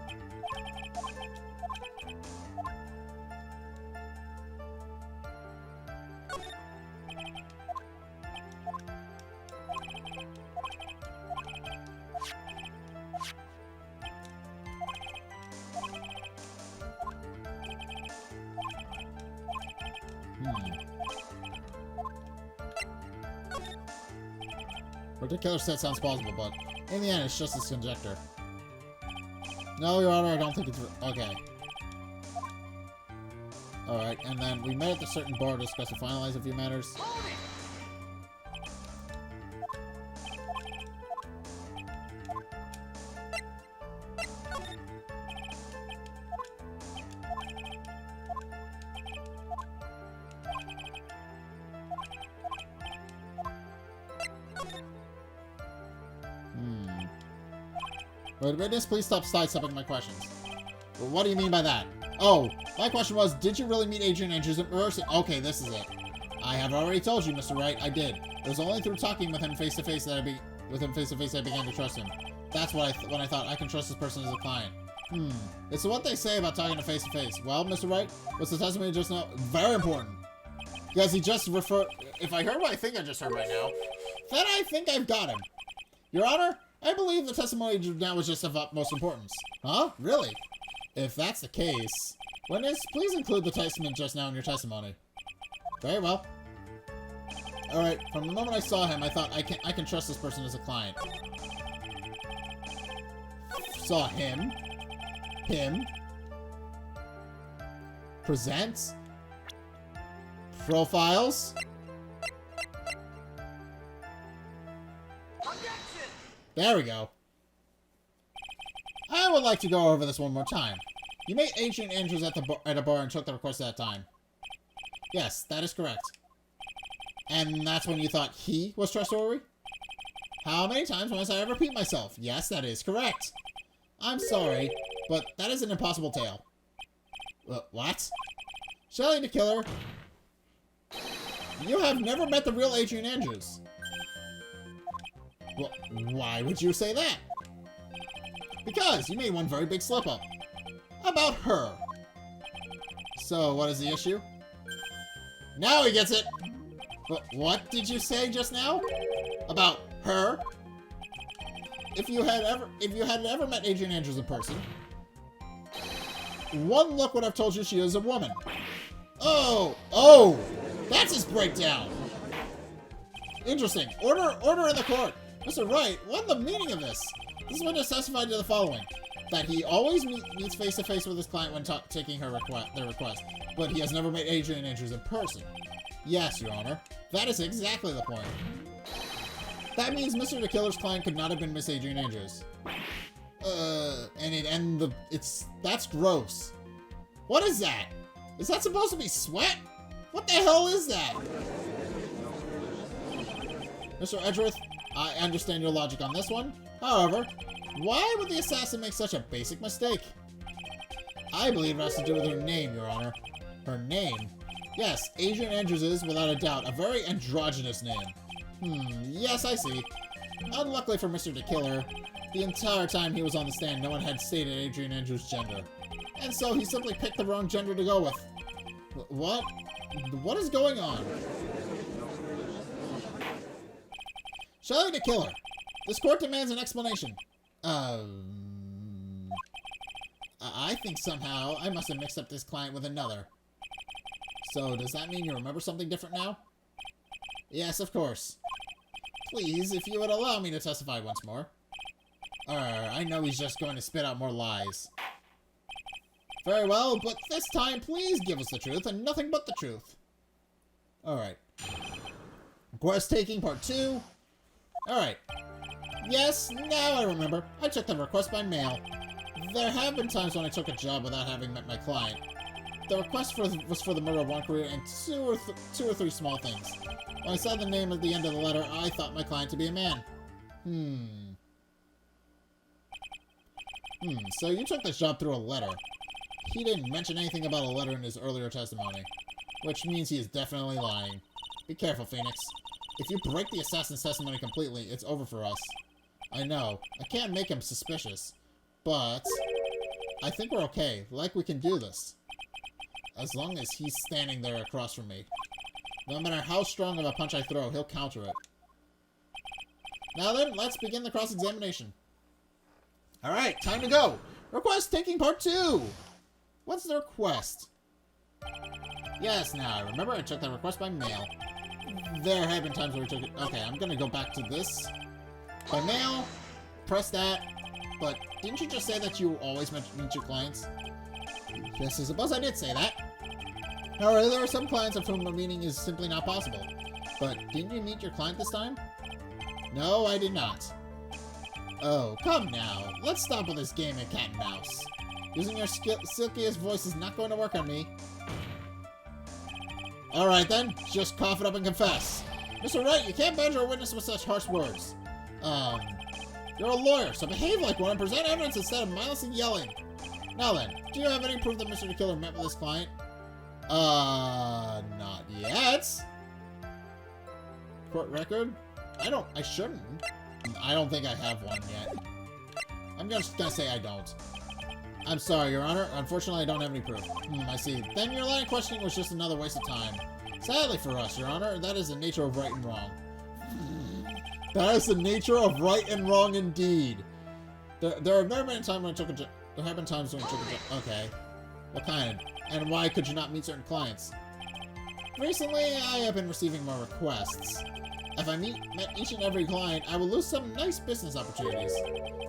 What the killer said sounds plausible, but in the end, it's just his conjecture. No, Your Honor, I don't think it's... Okay. Alright, and then we met at the certain bar to discuss and finalize a few matters. Would witness please stop sidestepping my questions? Well, what do you mean by that? Oh, my question was, did you really meet Adrian Andrews in person? Okay, this is it. I have already told you, Mr. Wright, I did. It was only through talking with him face to face that I began to trust him. That's when I thought I can trust this person as a client. It's what they say about talking to face-to-face. Well, Mr. Wright, what's the testimony just now? Very important. Because he just referred... If I heard what I think I just heard right now, then I think I've got him. Your Honor, I believe the testimony now was just of utmost importance. Huh? Really? If that's the case, witness, please include the testimony just now in your testimony. Very well. Alright, from the moment I saw him, I thought I can trust this person as a client. Saw him. Him. Presents. Profiles. There we go. I would like to go over this one more time. You met Agent Andrews at a bar and took the request at that time. Yes, that is correct. And that's when you thought he was trustworthy? How many times must I ever repeat myself? Yes, that is correct. I'm sorry, but that is an impossible tale. What? Shelly de Killer, you have never met the real Adrian Andrews. Well, why would you say that? Because you made one very big slip-up. About her. So, what is the issue? Now he gets it! But what did you say just now? About her? If you had ever met Adrian Andrews in person, one look would have told you she is a woman. Oh, that's his breakdown. Interesting. Order in the court. Mr. Wright, what's the meaning of this? This witness testified to the following: that he always meets face-to-face with his client when taking their request, but he has never met Adrian Andrews in person. Yes, Your Honor. That is exactly the point. That means Mr. de Killer's client could not have been Miss Adrian Andrews. That's gross. What is that? Is that supposed to be sweat? What the hell is that? Mr. Edgeworth, I understand your logic on this one. However, why would the assassin make such a basic mistake? I believe it has to do with her name, Your Honor. Her name? Yes, Adrian Andrews is, without a doubt, a very androgynous name. Yes, I see. Unluckily for Mr. de Killer, the entire time he was on the stand, no one had stated Adrian Andrews' gender. And so he simply picked the wrong gender to go with. What? What is going on? Shelly de Killer, this court demands an explanation. I think somehow I must have mixed up this client with another. So, does that mean you remember something different now? Yes, of course. Please, if you would allow me to testify once more. I know he's just going to spit out more lies. Very well, but this time, please give us the truth, and nothing but the truth. Alright. Request taking part 2. Alright. Yes, now I remember. I took the request by mail. There have been times when I took a job without having met my client. The request was for the murder of one career and two or three small things. When I saw the name at the end of the letter, I thought my client to be a man. So you took this job through a letter. He didn't mention anything about a letter in his earlier testimony, which means he is definitely lying. Be careful, Phoenix. If you break the assassin's testimony completely, it's over for us. I know. I can't make him suspicious, but I think we're okay. Like, we can do this. As long as he's standing there across from me. No matter how strong of a punch I throw, he'll counter it. Now then, let's begin the cross-examination. Alright, time to go! Request taking part 2! What's the request? Yes, now I remember I took that request by mail. There have been times where we took it... Okay, I'm gonna go back to this. By mail, press that. But didn't you just say that you always meet your clients? Yes, I suppose I did say that. However, there are some clients of whom a meeting is simply not possible. But didn't you meet your client this time? No, I did not. Oh, come now. Let's stop with this game of cat and mouse. Using your silkiest voice is not going to work on me. Alright then, just cough it up and confess. Mr. Wright, you can't badger a witness with such harsh words. You're a lawyer, so behave like one and present evidence instead of mindlessly yelling. Now then, do you have any proof that Mr. de Killer met with his client? Not yet. Court record? I shouldn't. I don't think I have one yet. I'm just gonna say I don't. I'm sorry, Your Honor. Unfortunately, I don't have any proof. I see. Then your line of questioning was just another waste of time. Sadly for us, Your Honor, that is the nature of right and wrong. That is the nature of right and wrong indeed. There have never been a time when I took a job. There have been times when I took a job. Okay. What kind? And why could you not meet certain clients? Recently, I have been receiving more requests. If I met each and every client, I will lose some nice business opportunities.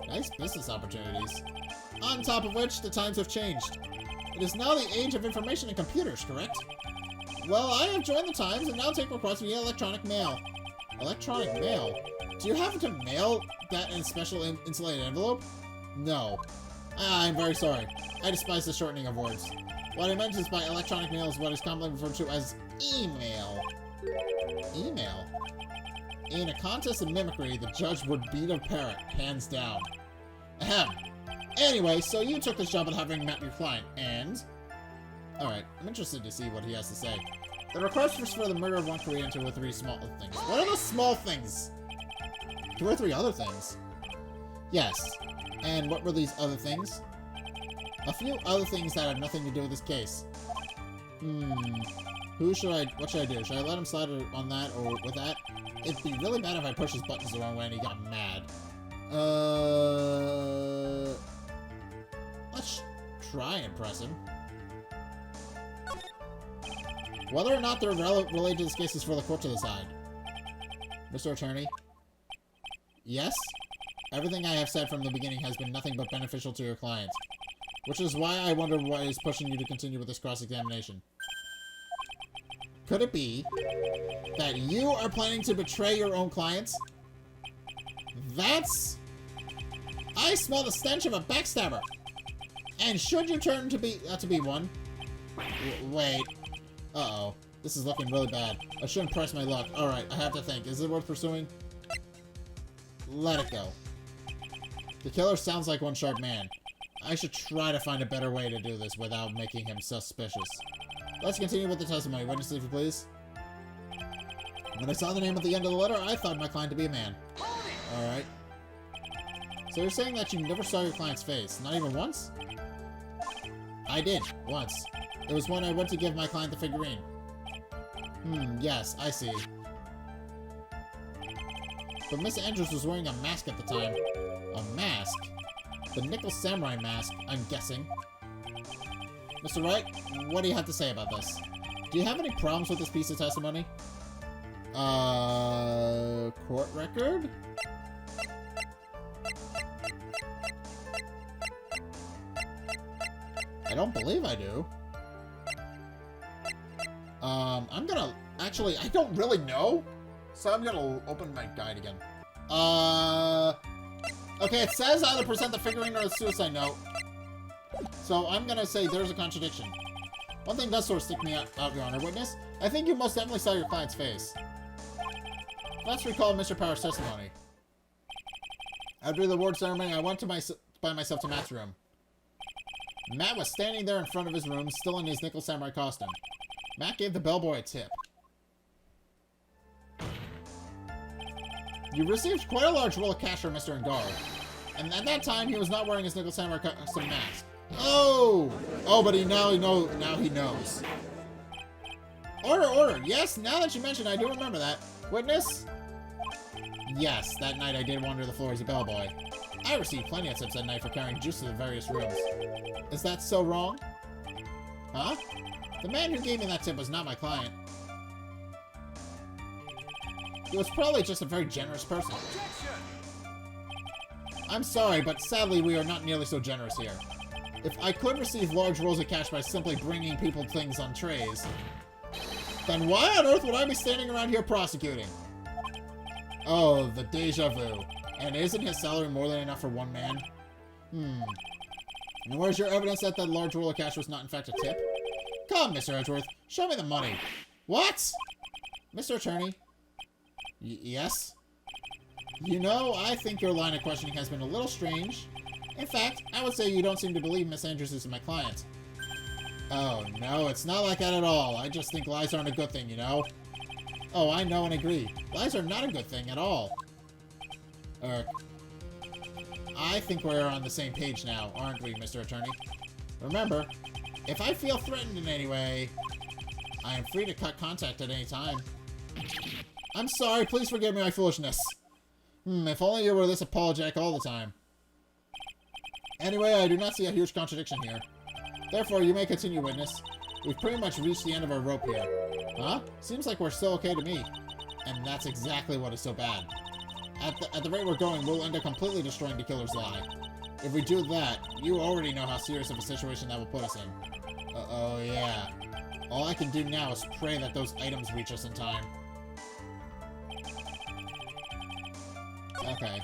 Nice business opportunities. On top of which, the times have changed. It is now the age of information and computers, correct? Well, I have joined the times and now take requests via electronic mail. Electronic mail? Do you happen to mail that in a special insulated envelope? No. I'm very sorry. I despise the shortening of words. What I meant is by electronic mail is what is commonly referred to as email. Email? In a contest of mimicry, the judge would beat a parrot, hands down. Ahem. Anyway, so you took this job without having met your client, and... Alright, I'm interested to see what he has to say. The request was for the murder of one Korean and 2 or 3 small things. What are the small things? 2 or 3 other things? Yes. And what were these other things? A few other things that have nothing to do with this case. What should I do? Should I let him slide on that or with that? It'd be really bad if I pushed his buttons the wrong way and he got mad. Let's try and press him. Whether or not they're related to this case is for the court to decide. Mr. Attorney? Yes? Everything I have said from the beginning has been nothing but beneficial to your client. Which is why I wonder what is pushing you to continue with this cross-examination. Could it be that you are planning to betray your own clients? That's... I smell the stench of a backstabber. And should you turn to be one... Wait. Uh-oh. This is looking really bad. I shouldn't press my luck. Alright, I have to think. Is it worth pursuing? Let it go. The killer sounds like one sharp man. I should try to find a better way to do this without making him suspicious. Let's continue with the testimony. Witness, if you please. When I saw the name at the end of the letter, I thought my client to be a man. Alright. So you're saying that you never saw your client's face? Not even once? I did. Once. It was when I went to give my client the figurine. Yes, I see. But Miss Andrews was wearing a mask at the time. A mask? The Nickel Samurai mask, I'm guessing. Mr. Wright, what do you have to say about this? Do you have any problems with this piece of testimony? Court record? I don't believe I do. I'm gonna... Actually, I don't really know. So I'm gonna open my guide again. Okay, it says either present the figurine or a suicide note. So I'm gonna say there's a contradiction. One thing does sort of stick me out, Your Honor. Witness, I think you most definitely saw your client's face. Let's recall Mr. Power's testimony. After the award ceremony, I went by myself to Matt's room. Matt was standing there in front of his room, still in his Nickel Samurai costume. Matt gave the bellboy a tip. You received quite a large roll of cash from Mr. Engarde. And at that time, he was not wearing his Nickel Samurai custom mask. Oh! Oh, but now he knows. Order! Yes, now that you mention it, I do remember that. Witness? Yes, that night I did wander the floor as a bellboy. I received plenty of tips that night for carrying juice to the various rooms. Is that so wrong? Huh? The man who gave me that tip was not my client. He was probably just a very generous person. I'm sorry, but sadly we are not nearly so generous here. If I could receive large rolls of cash by simply bringing people things on trays, then why on earth would I be standing around here prosecuting? Oh, the deja vu. And isn't his salary more than enough for one man? And where's your evidence that that large roll of cash was not in fact a tip? Come, Mr. Edgeworth, show me the money. What? Mr. Attorney? Yes? You know, I think your line of questioning has been a little strange. In fact, I would say you don't seem to believe Miss Andrews is my client. Oh, no, it's not like that at all. I just think lies aren't a good thing, you know? Oh, I know and agree. Lies are not a good thing at all. I think we're on the same page now, aren't we, Mr. Attorney? Remember, if I feel threatened in any way, I am free to cut contact at any time. I'm sorry, please forgive me my foolishness. If only you were this apologetic all the time. Anyway, I do not see a huge contradiction here. Therefore, you may continue, witness. We've pretty much reached the end of our rope here. Huh? Seems like we're still okay to me. And that's exactly what is so bad. At the rate we're going, we'll end up completely destroying the killer's lie. If we do that, you already know how serious of a situation that will put us in. Uh-oh, yeah. All I can do now is pray that those items reach us in time. Okay.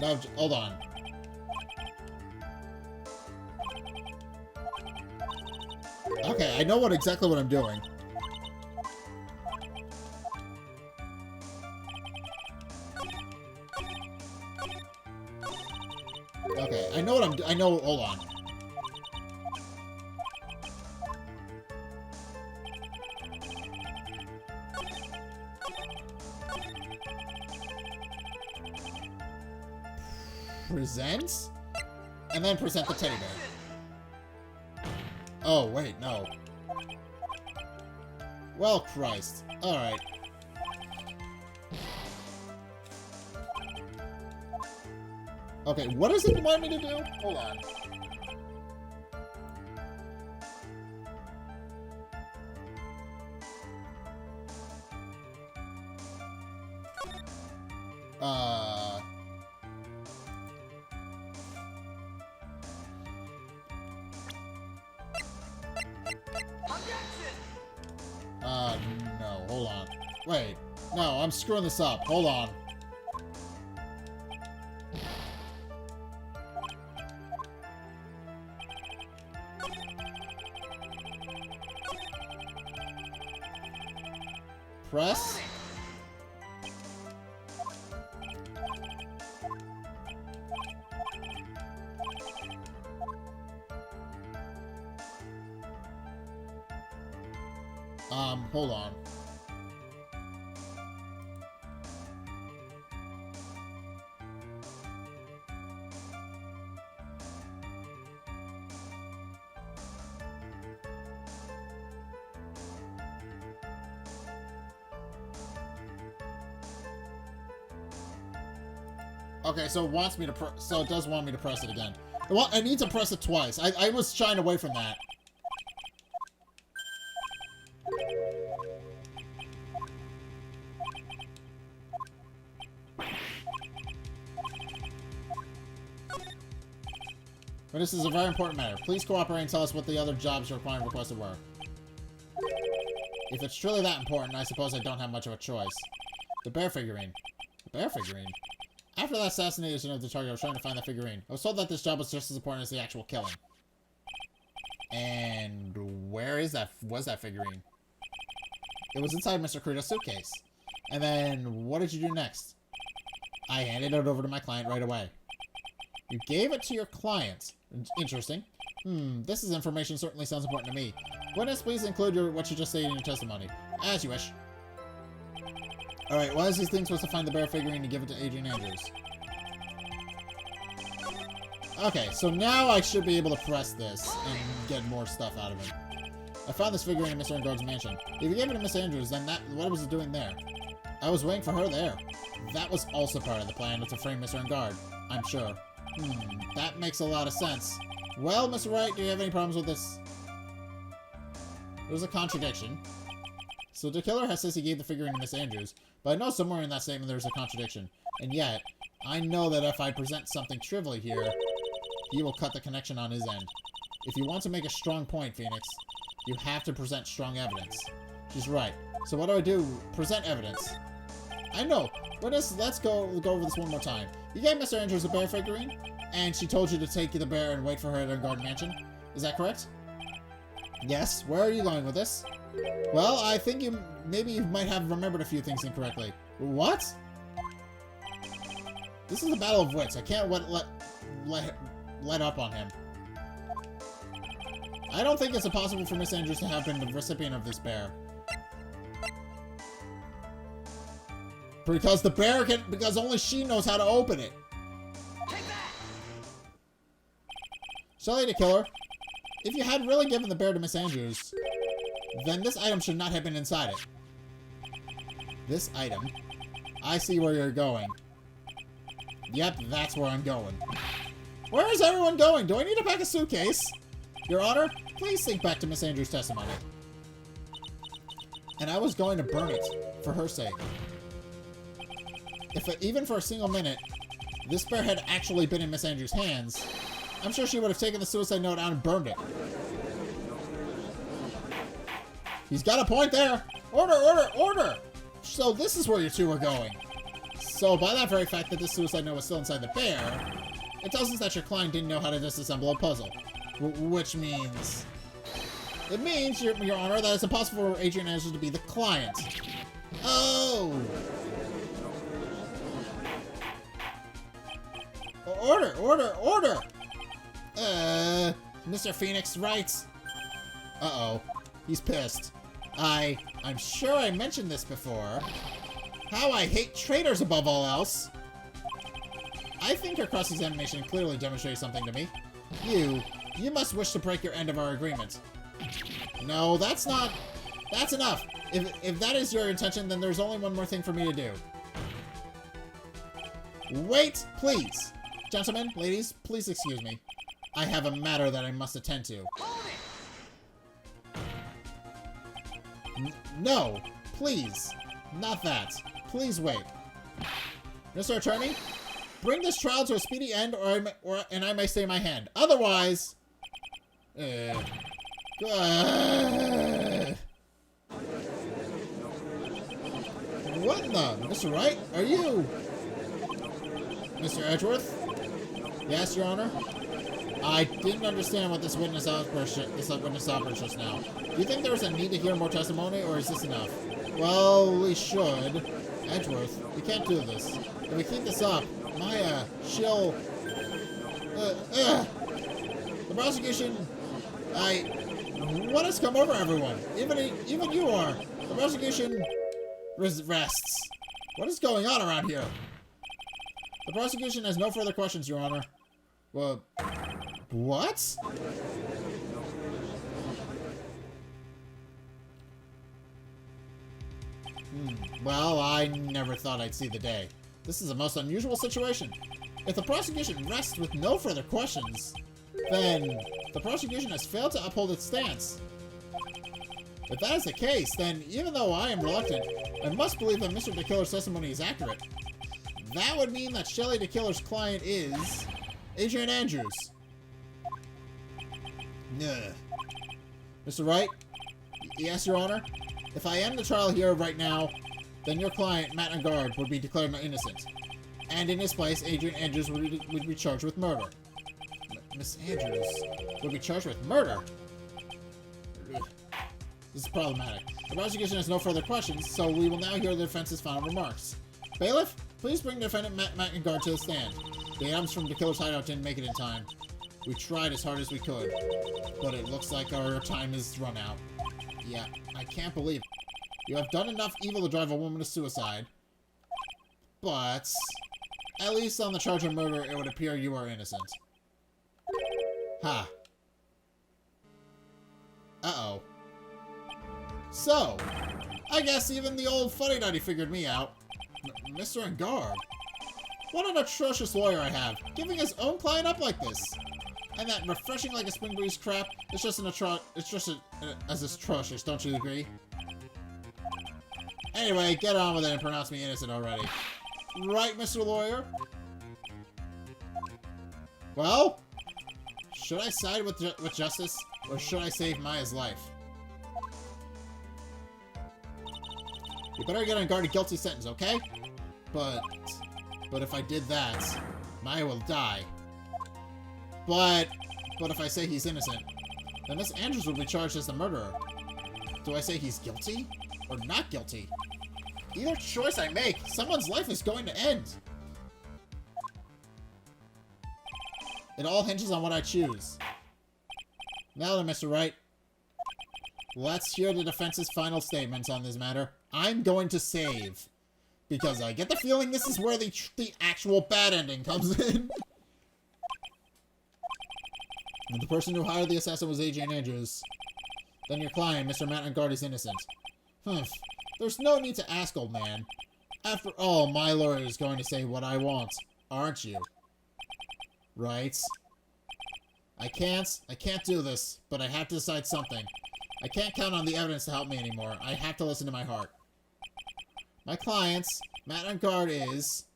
No, hold on. Okay, I know exactly what I'm doing. Okay, I know what I know, hold on. Present? And then present the teddy bear. Oh, wait, no. Well, Christ. Alright. Okay, what does it want me to do? Hold on. No, hold on. Wait, no, I'm screwing this up. Hold on. Press. Hold on. Okay, so it wants me to so it does want me to press it again. Well, I need to press it twice. I was shying away from that. But this is a very important matter. Please cooperate and tell us what the other jobs your client requested were. If it's truly that important, I suppose I don't have much of a choice. The bear figurine. The bear figurine? After the assassination of the target, I was trying to find the figurine. I was told that this job was just as important as the actual killing. And where was that figurine? It was inside Mr. Kirito's suitcase. And then, what did you do next? I handed it over to my client right away. You gave it to your client. Interesting. This is information certainly sounds important to me. Witness, please include what you just stated in your testimony. As you wish. Alright, one of these things was to find the bear figurine and give it to Adrian Andrews. Okay, so now I should be able to press this and get more stuff out of him. I found this figurine in Mr. Engarde's mansion. If you gave it to Miss Andrews, then what was it doing there? I was waiting for her there. That was also part of the plan, to frame Mr. Engarde, I'm sure. That makes a lot of sense. Well, Mr. Wright, do you have any problems with this? There's a contradiction. So the killer says he gave the figurine to Miss Andrews, but I know somewhere in that statement there's a contradiction. And yet, I know that if I present something trivial here, he will cut the connection on his end. If you want to make a strong point, Phoenix, you have to present strong evidence. She's right. So what do? Present evidence. I know, Let's go over this one more time. You gave Mr. Andrews a bear figurine, and she told you to take the bear and wait for her at Engarde Mansion. Is that correct? Yes. Where are you going with this? Well, I think maybe you might have remembered a few things incorrectly. What? This is a battle of wits. I can't let up on him. I don't think it's impossible for Miss Andrews to have been the recipient of this bear. Because only she knows how to open it. Take that! Shelly de Killer, if you had really given the bear to Miss Andrews, then this item should not have been inside it. This item? I see where you're going. Yep, that's where I'm going. Where is everyone going? Do I need to pack a suitcase? Your Honor, please think back to Miss Andrews' testimony. And I was going to burn it, for her sake. If even for a single minute, this bear had actually been in Miss Andrews' hands, I'm sure she would have taken the suicide note out and burned it. He's got a point there! Order, order, order! So this is where you two are going. So by that very fact that this suicide note was still inside the bear, it tells us that your client didn't know how to disassemble a puzzle. Which means... It means, Your Honor, that it's impossible for Adrian Andrews to be the client. Oh! Order! Order! Order! Mr. Phoenix, Wright. Uh-oh. He's pissed. I'm sure I mentioned this before. How I hate traitors above all else. I think your cross-examination clearly demonstrates something to me. You must wish to break your end of our agreement. No, that's enough. If that is your intention, then there's only one more thing for me to do. Wait, please. Gentlemen, ladies, please excuse me. I have a matter that I must attend to. No, please. Not that. Please wait. Mr. Attorney, bring this trial to a speedy end, and I may stay my hand. Otherwise... What in the... Mr. Wright, are you... Mr. Edgeworth? Yes, Your Honor? I didn't understand what this witness outburst just now. Do you think there was a need to hear more testimony, or is this enough? Well, we should. Edgeworth, we can't do this. If we keep this up, she'll... The prosecution... What has come over everyone? Even you are. The prosecution... rests. What is going on around here? The prosecution has no further questions, Your Honor. Well... What? Well, I never thought I'd see the day. This is a most unusual situation. If the prosecution rests with no further questions, then the prosecution has failed to uphold its stance. If that is the case, then even though I am reluctant, I must believe that Mr. de Killer's testimony is accurate. That would mean that Shelly de Killer's client is... Adrian Andrews. Mr. Wright? Yes, Your Honor? If I end the trial here right now, then your client, Matt Engarde, would be declared innocent. And in his place, Adrian Andrews would be charged with murder. Miss Andrews would be charged with murder? This is problematic. The prosecution has no further questions, so we will now hear the defense's final remarks. Bailiff, please bring defendant Matt Engarde to the stand. The items from the killer's hideout didn't make it in time. We tried as hard as we could, but it looks like our time is run out. Yeah, I can't believe it. You have done enough evil to drive a woman to suicide. But, at least on the charge of murder, it would appear you are innocent. Ha. Uh-oh. So, I guess even the old fuddy-duddy figured me out. Mr. Engarde. What an atrocious lawyer I have, giving his own client up like this. And that refreshing like a spring breeze crap, it's just as atrocious, don't you agree? Anyway, get on with it and pronounce me innocent already. Right, Mr. Lawyer? Well? Should I side with justice, or should I save Maya's life? You better get Engarde a guilty sentence, okay? But if I did that, Maya will die. But if I say he's innocent, then Miss Andrews will be charged as the murderer. Do I say he's guilty or not guilty? Either choice I make, someone's life is going to end. It all hinges on what I choose. Now then, Mr. Wright, let's hear the defense's final statements on this matter. I'm going to save, because I get the feeling this is where the actual bad ending comes in. If the person who hired the assassin was Adrian Andrews, then your client, Mr. Matt Engarde, is innocent. There's no need to ask, old man. After all, my lawyer is going to say what I want, aren't you? Right? I can't do this, but I have to decide something. I can't count on the evidence to help me anymore. I have to listen to my heart. My client, Matt Engarde, is...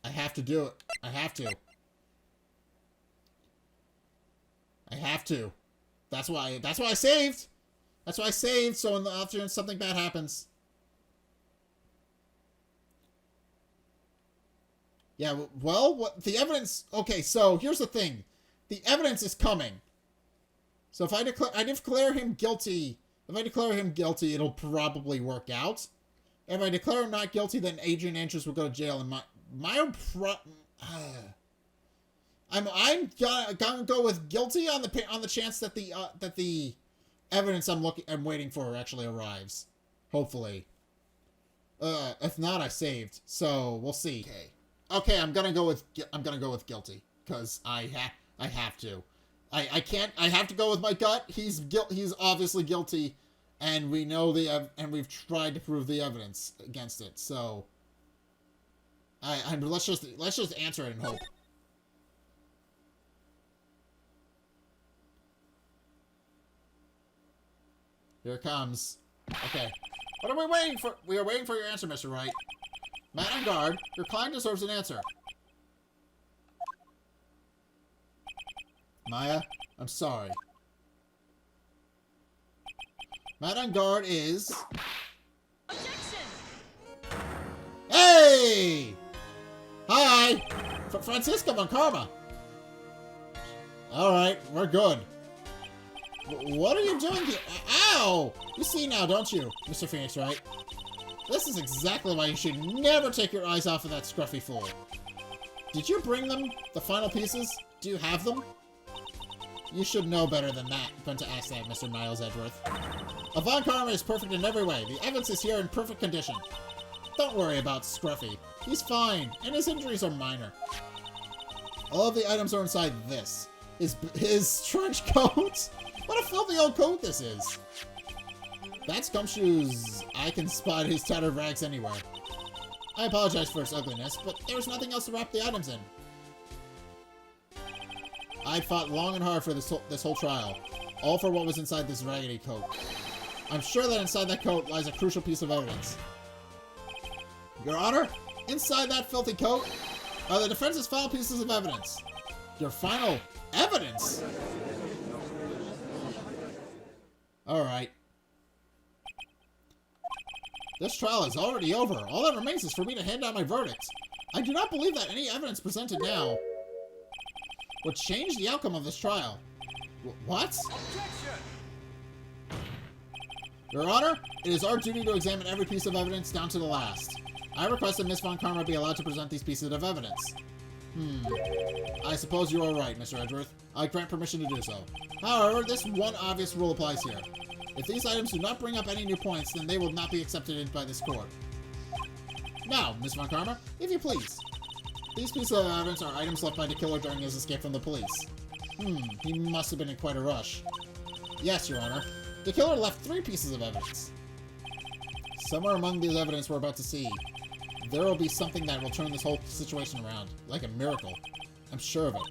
I have to do it. I have to. I have to. That's why I saved. That's why I saved, so in the off chance something bad happens. Yeah, well, what the evidence... Okay, so here's the thing. The evidence is coming. So if I declare him guilty... If I declare him guilty, it'll probably work out. If I declare him not guilty, then Adrian Andrews will go to jail, and I'm gonna go with guilty on the chance that the evidence I'm waiting for actually arrives. Hopefully. If not, I saved. So we'll see. Okay, I'm gonna go with guilty because I have to. I have to go with my gut. He's obviously guilty, and we know and we've tried to prove the evidence against it. So let's just answer it and hope. Here it comes. Okay. What are we waiting for? We are waiting for your answer, Mr. Wright. Matt Engarde, your client deserves an answer. Maya, I'm sorry. Matt Engarde is... Objection! Hey! Hi! Francisco Monkarma. Alright, we're good. What are you doing here? Ow! You see now, don't you, Mr. Phoenix Wright? This is exactly why you should never take your eyes off of that scruffy fool. Did you bring them, the final pieces? Do you have them? You should know better than that, than to ask that, Mr. Miles Edgeworth. Von Karma is perfect in every way. The evidence is here in perfect condition. Don't worry about Scruffy. He's fine, and his injuries are minor. All of the items are inside this. His trench coat? What a filthy old coat this is. That's Gumshoe's. I can spot his tattered rags anywhere. I apologize for its ugliness, but there's nothing else to wrap the items in. I fought long and hard for this whole trial, all for what was inside this raggedy coat. I'm sure that inside that coat lies a crucial piece of evidence. Your Honor, inside that filthy coat are the defense's final pieces of evidence. Your final evidence? Alright. This trial is already over. All that remains is for me to hand down my verdict. I do not believe that any evidence presented now would change the outcome of this trial. What? Objection! Your Honor, it is our duty to examine every piece of evidence down to the last. I request that Miss Von Karma be allowed to present these pieces of evidence. I suppose you are right, Mr. Edgeworth. I grant permission to do so. However, this one obvious rule applies here. If these items do not bring up any new points, then they will not be accepted by this court. Now, Miss Von Karma, if you please. These pieces of evidence are items left by the killer during his escape from the police. He must have been in quite a rush. Yes, Your Honor. The killer left 3 pieces of evidence. Somewhere among these evidence we're about to see, there will be something that will turn this whole situation around. Like a miracle. I'm sure of it.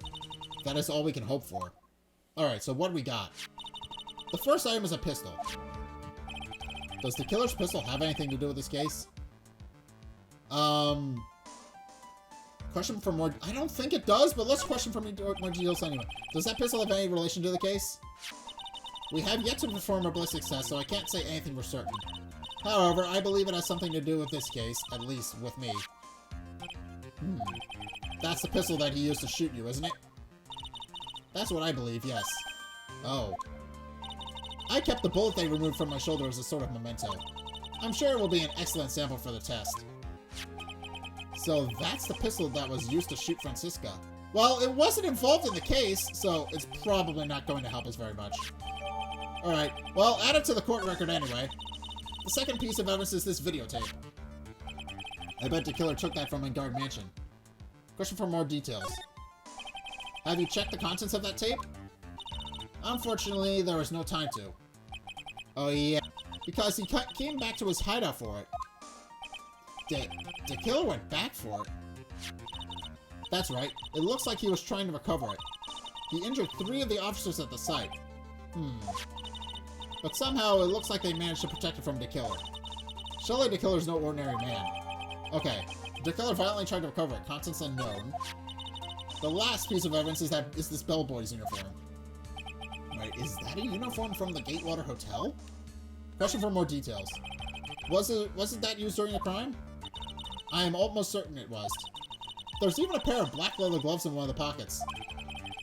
That is all we can hope for. Alright, so what do we got? The first item is a pistol. Does the killer's pistol have anything to do with this case? Question for more... I don't think it does, but let's question for more details anyway. Does that pistol have any relation to the case? We have yet to perform a ballistics test, so I can't say anything for certain. However, I believe it has something to do with this case, at least with me. That's the pistol that he used to shoot you, isn't it? That's what I believe, yes. Oh. I kept the bullet they removed from my shoulder as a sort of memento. I'm sure it will be an excellent sample for the test. So that's the pistol that was used to shoot Francisca. Well, it wasn't involved in the case, so it's probably not going to help us very much. Alright, well, add it to the court record anyway. The second piece of evidence is this videotape. I bet the killer took that from Engarde Mansion. Question for more details. Have you checked the contents of that tape? Unfortunately, there was no time to. Oh yeah, because he came back to his hideout for it. The killer went back for it? That's right. It looks like he was trying to recover it. He injured 3 of the officers at the site. But somehow it looks like they managed to protect it from de Killer. Shelly de Killer is no ordinary man. Okay, de Killer violently tried to recover it. Contents unknown. The last piece of evidence is this bellboy's uniform. Right, is that a uniform from the Gatewater Hotel? Question for more details. Wasn't that used during the crime? I am almost certain it was. There's even a pair of black leather gloves in one of the pockets.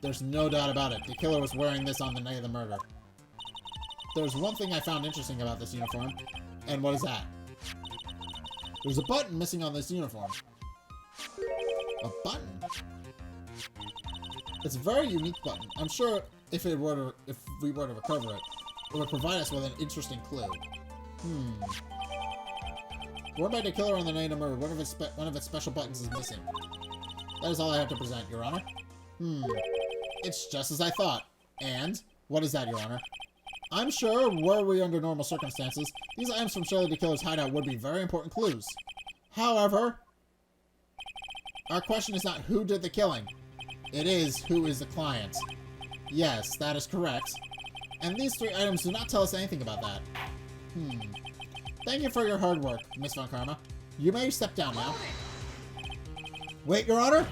There's no doubt about it. The killer was wearing this on the night of the murder. There's one thing I found interesting about this uniform. And what is that? There's a button missing on this uniform. A button? It's a very unique button. I'm sure if we were to recover it, it would provide us with an interesting clue. Worn by the killer on the night of murder, one of its special buttons is missing. That is all I have to present, Your Honor. It's just as I thought. And? What is that, Your Honor? I'm sure, were we under normal circumstances, these items from Shelly de Killer's hideout would be very important clues. However, our question is not who did the killing. It is who is the client. Yes, that is correct. And these 3 items do not tell us anything about that. Thank you for your hard work, Miss Von Karma. You may step down now. Wait, Your Honor?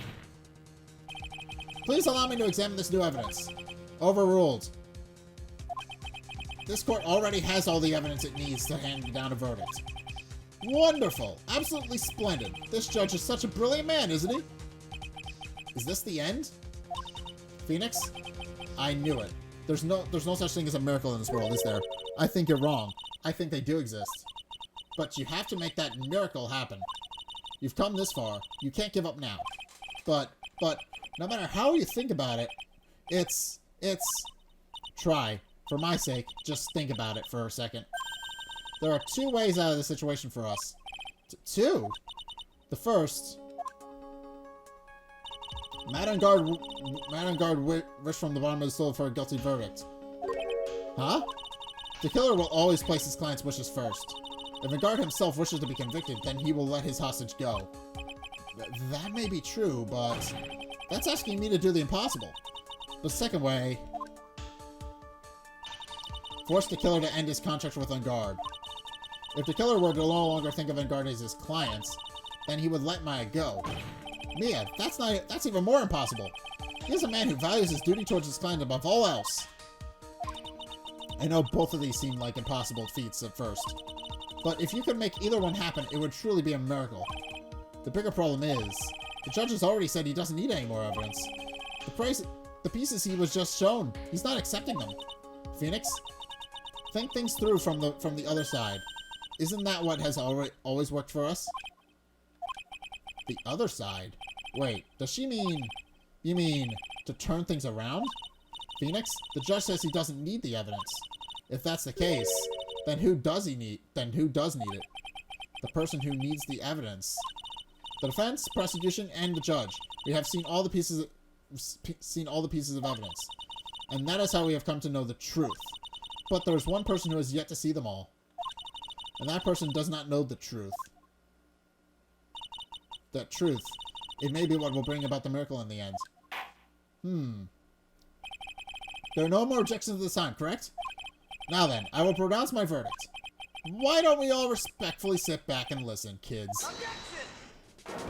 Please allow me to examine this new evidence. Overruled. This court already has all the evidence it needs to hand down a verdict. Wonderful! Absolutely splendid. This judge is such a brilliant man, isn't he? Is this the end? Phoenix? I knew it. There's no such thing as a miracle in this world, is there? I think you're wrong. I think they do exist. But you have to make that miracle happen. You've come this far. You can't give up now. But, no matter how you think about it, it's... Try. For my sake, just think about it for a second. There are 2 ways out of the situation for us. 2? The first... Matt Engarde wished from the bottom of his soul for a guilty verdict. Huh? The killer will always place his client's wishes first. If Engarde himself wishes to be convicted, then he will let his hostage go. That may be true, but... that's asking me to do the impossible. The second way... force the killer to end his contract with Engarde. If the killer were to no longer think of Engarde as his client, then he would let Maya go. Mia, that's even more impossible. He is a man who values his duty towards his client above all else. I know both of these seem like impossible feats at first. But if you could make either one happen, it would truly be a miracle. The bigger problem is, the judge has already said he doesn't need any more evidence. The pieces he was just shown, he's not accepting them. Phoenix? Think things through from the other side. Isn't that what has always worked for us? The other side? Wait, does she mean... you mean to turn things around? Phoenix, the judge says he doesn't need the evidence. If that's the case, then who does need it? The person who needs the evidence. The defense, prosecution, and the judge. We have seen all the pieces of evidence. And that is how we have come to know the truth. But there is one person who has yet to see them all. And that person does not know the truth. That truth, it may be what will bring about the miracle in the end. There are no more objections this time, correct? Now then, I will pronounce my verdict. Why don't we all respectfully sit back and listen, kids? Objection!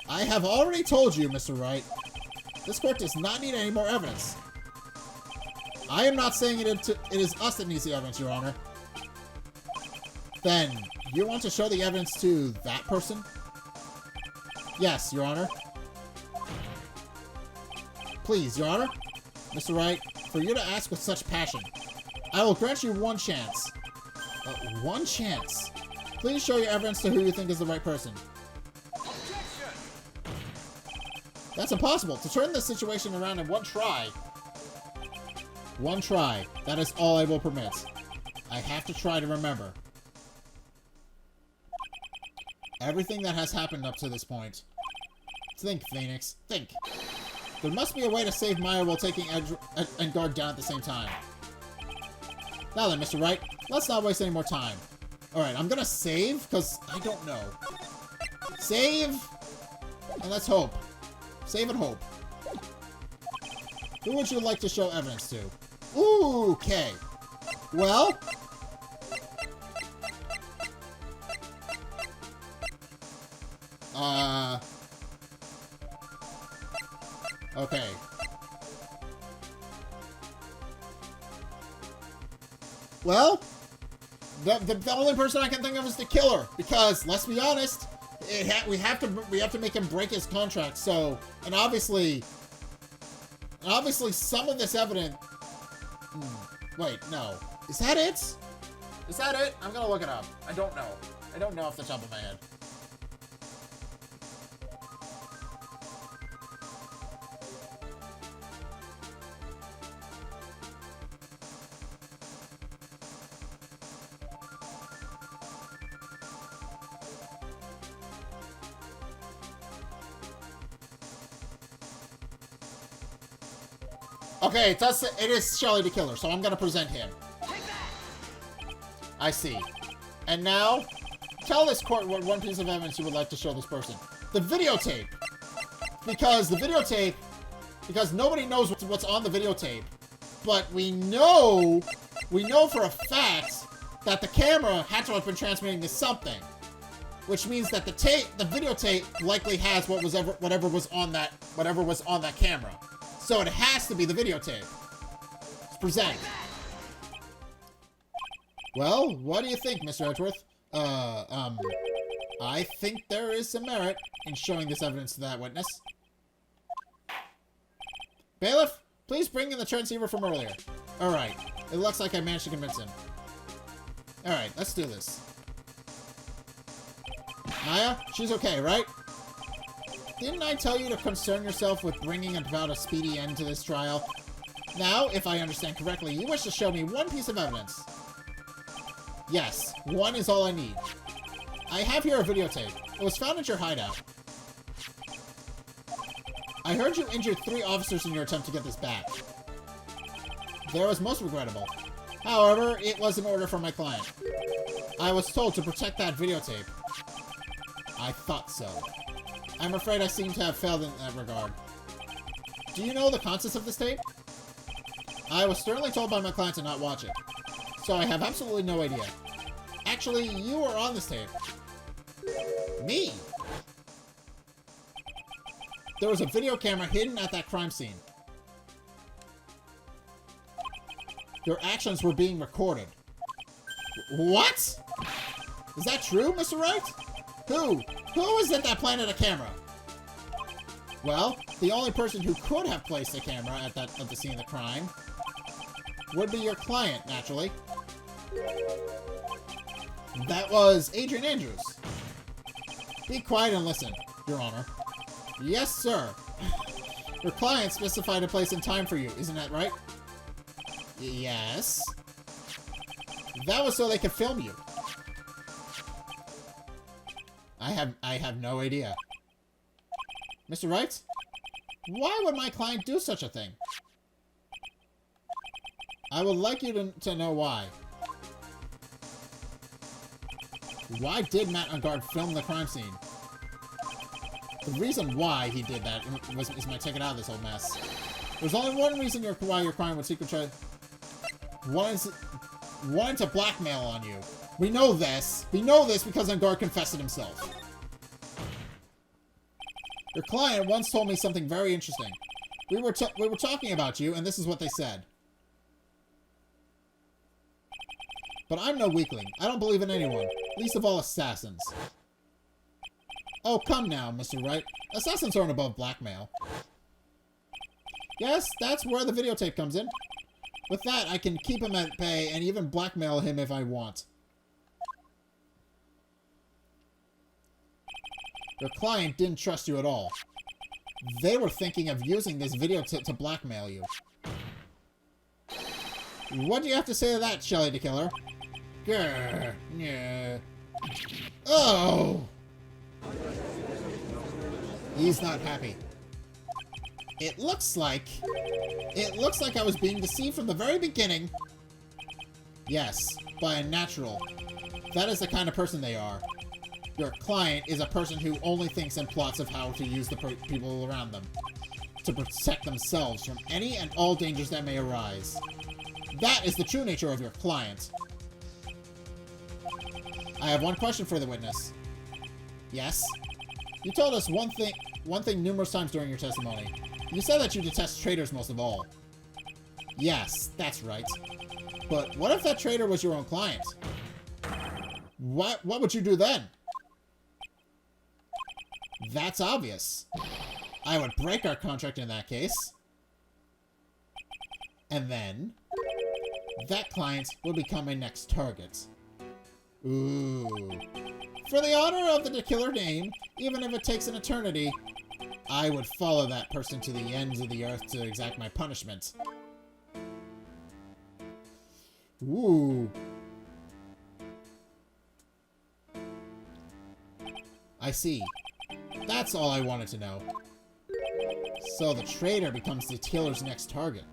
I have already told you, Mr. Wright. This court does not need any more evidence. I am not saying it is us that needs the evidence, Your Honor. Then, you want to show the evidence to that person? Yes, Your Honor. Please, Your Honor. Mr. Wright, for you to ask with such passion, I will grant you one chance. One chance? Please show your evidence to who you think is the right person. Objection! That's impossible. To turn this situation around in one try. One try. That is all I will permit. I have to try to remember everything that has happened up to this point. Think, Phoenix. Think. There must be a way to save Maya while taking Engarde down at the same time. Now then, Mr. Wright, let's not waste any more time. Alright, I'm gonna save, because I don't know. Save! And let's hope. Save and hope. Who would you like to show evidence to? Ooh, okay. Well... Okay. Well, the only person I can think of is the killer, because let's be honest, we have to make him break his contract. So, and obviously some of this evidence. Wait, no, is that it? Is that it? I'm gonna look it up. I don't know. I don't know off the top of my head. Okay, it is Shelly de Killer, so I'm gonna present him. I see. And now, tell this court what one piece of evidence you would like to show this person. The videotape! Because nobody knows what's on the videotape. But we know for a fact that the camera had to have been transmitting to something. Which means that the videotape likely has whatever was on that camera. So it has to be the videotape. Let's present. Well, what do you think, Mr. Edgeworth? I think there is some merit in showing this evidence to that witness. Bailiff, please bring in the transceiver from earlier. Alright, it looks like I managed to convince him. Alright, let's do this. Maya, she's okay, right? Didn't I tell you to concern yourself with bringing about a speedy end to this trial? Now, if I understand correctly, you wish to show me one piece of evidence. Yes, one is all I need. I have here a videotape. It was found at your hideout. I heard you injured 3 officers in your attempt to get this back. That was most regrettable. However, it was an order from my client. I was told to protect that videotape. I thought so. I'm afraid I seem to have failed in that regard. Do you know the contents of this tape? I was sternly told by my client to not watch it, so I have absolutely no idea. Actually, you were on this tape. Me? There was a video camera hidden at that crime scene. Your actions were being recorded. What? Is that true, Mr. Wright? Who is it that planted a camera? Well, the only person who could have placed a camera at the scene of the crime would be your client, naturally. That was Adrian Andrews. Be quiet and listen, Your Honor. Yes, sir. Your client specified a place and time for you, isn't that right? Yes. That was so they could film you. I have no idea. Mr. Wright? Why would my client do such a thing? I would like you to know why. Why did Matt Engarde film the crime scene? The reason why he did that is my ticket out of this whole mess. There's only one reason why your client would secret try... Wanted to blackmail on you. We know this. We know this because Engarde confessed it himself. Your client once told me something very interesting. We were talking about you, and this is what they said. But I'm no weakling. I don't believe in anyone, least of all assassins. Oh, come now, Mr. Wright. Assassins aren't above blackmail. Yes, that's where the videotape comes in. With that, I can keep him at bay and even blackmail him if I want. Your client didn't trust you at all. They were thinking of using this video to blackmail you. What do you have to say to that, Shelly de Killer? Grr, yeah. Oh! He's not happy. It looks like I was being deceived from the very beginning. Yes, by a natural. That is the kind of person they are. Your client is a person who only thinks and plots of how to use the people around them to protect themselves from any and all dangers that may arise. That is the true nature of your client. I have one question for the witness. Yes? You told us one thing numerous times during your testimony. You said that you detest traitors most of all. Yes, that's right. But what if that traitor was your own client? What would you do then? That's obvious. I would break our contract in that case. And then, that client will become my next target. Ooh. For the honor of the De Killer name, even if it takes an eternity, I would follow that person to the ends of the earth to exact my punishment. Ooh. I see. That's all I wanted to know. So the traitor becomes the killer's next target.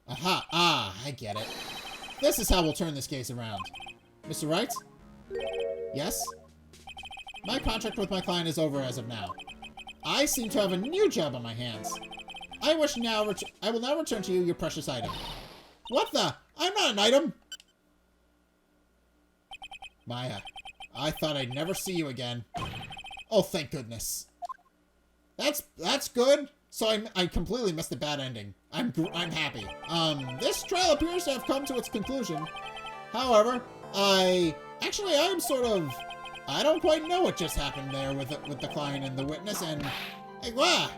Aha! Ah, I get it. This is how we'll turn this case around. Mr. Wright? Yes? My contract with my client is over as of now. I seem to have a new job on my hands. I will now return to you your precious item. What the? I'm not an item! Maya, I thought I'd never see you again. Oh, thank goodness. That's good. So I completely missed the bad ending. I'm happy. This trial appears to have come to its conclusion. However, I'm sort of... I don't quite know what just happened there with the client and the witness, and... Hey, wow!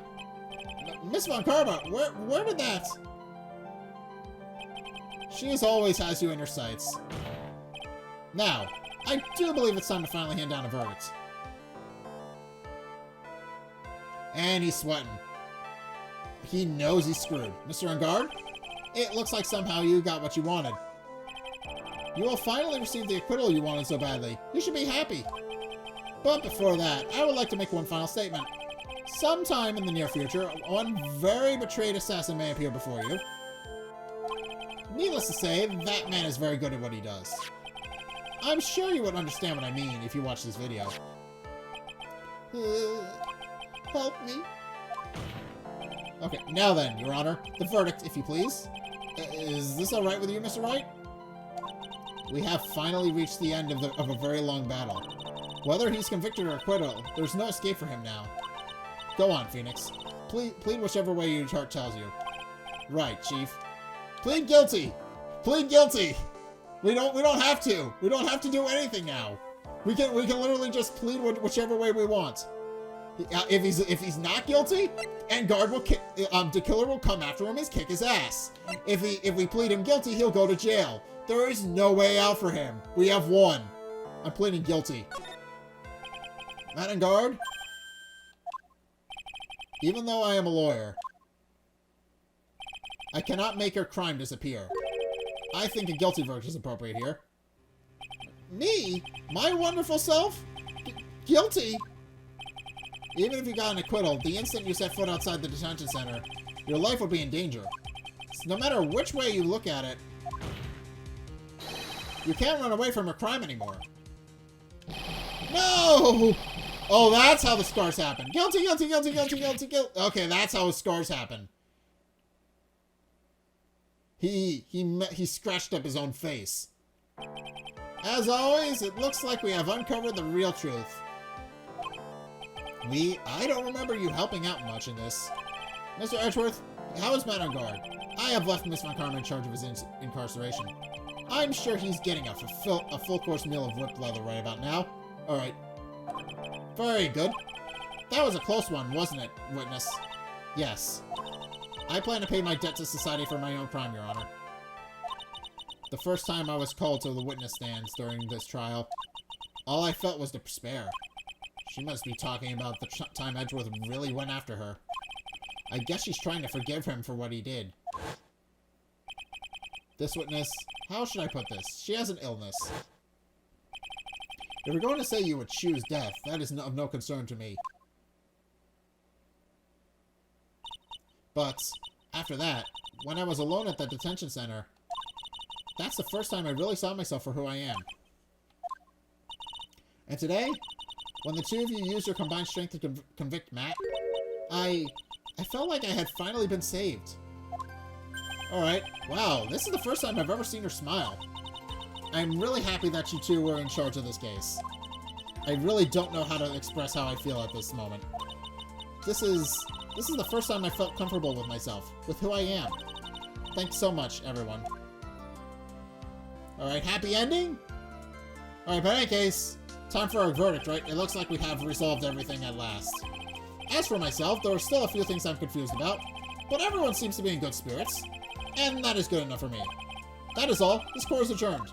Miss Von Karma, where did that... She always has you in her sights. Now, I do believe it's time to finally hand down a verdict. And he's sweating. He knows he's screwed. Mr. Engarde, it looks like somehow you got what you wanted. You will finally receive the acquittal you wanted so badly. You should be happy. But before that, I would like to make one final statement. Sometime in the near future, one very betrayed assassin may appear before you. Needless to say, that man is very good at what he does. I'm sure you would understand what I mean if you watch this video. Help me. Okay, now then, Your Honor, the verdict, if you please. Is this alright with you, Mr. Wright? We have finally reached the end of a very long battle. Whether he's convicted or acquitted, there's no escape for him now. Go on, Phoenix. Plead whichever way your heart tells you. Right, Chief. Plead guilty! Plead guilty! We don't have to! We don't have to do anything now! We can literally just plead whichever way we want. If he's not guilty, Engarde will De Killer will come after him and kick his ass. If we plead him guilty, he'll go to jail. There is no way out for him. We have one. I'm pleading guilty. Matt Engarde, even though I am a lawyer, I cannot make your crime disappear. I think a guilty verdict is appropriate here. Me? My wonderful self? Guilty? Even if you got an acquittal, the instant you set foot outside the detention center, your life would be in danger. So no matter which way you look at it, you can't run away from a crime anymore. No! Oh, that's how the scars happen. Guilty, guilty, guilty, guilty, guilty, guilty. Okay, that's how his scars happen. He scratched up his own face. As always, it looks like we have uncovered the real truth. I don't remember you helping out much in this. Mr. Edgeworth, how is Matt Engarde? I have left Miss Von Karma in charge of his incarceration. I'm sure he's getting a full-course meal of whipped leather right about now. Alright. Very good. That was a close one, wasn't it, witness? Yes. I plan to pay my debt to society for my own crime, Your Honor. The first time I was called to the witness stands during this trial, all I felt was despair. She must be talking about the time Edgeworth really went after her. I guess she's trying to forgive him for what he did. This witness, how should I put this? She has an illness. If you're going to say you would choose death, that is of no concern to me. But, after that, when I was alone at the detention center, that's the first time I really saw myself for who I am. And today, when the two of you used your combined strength to convict Matt, I felt like I had finally been saved. Alright, wow, this is the first time I've ever seen her smile. I'm really happy that you two were in charge of this case. I really don't know how to express how I feel at this moment. This is the first time I felt comfortable with myself, with who I am. Thanks so much, everyone. Alright, happy ending? Alright, but in any case, time for our verdict, right? It looks like we have resolved everything at last. As for myself, there are still a few things I'm confused about, but everyone seems to be in good spirits, and that is good enough for me. That is all. This court is adjourned.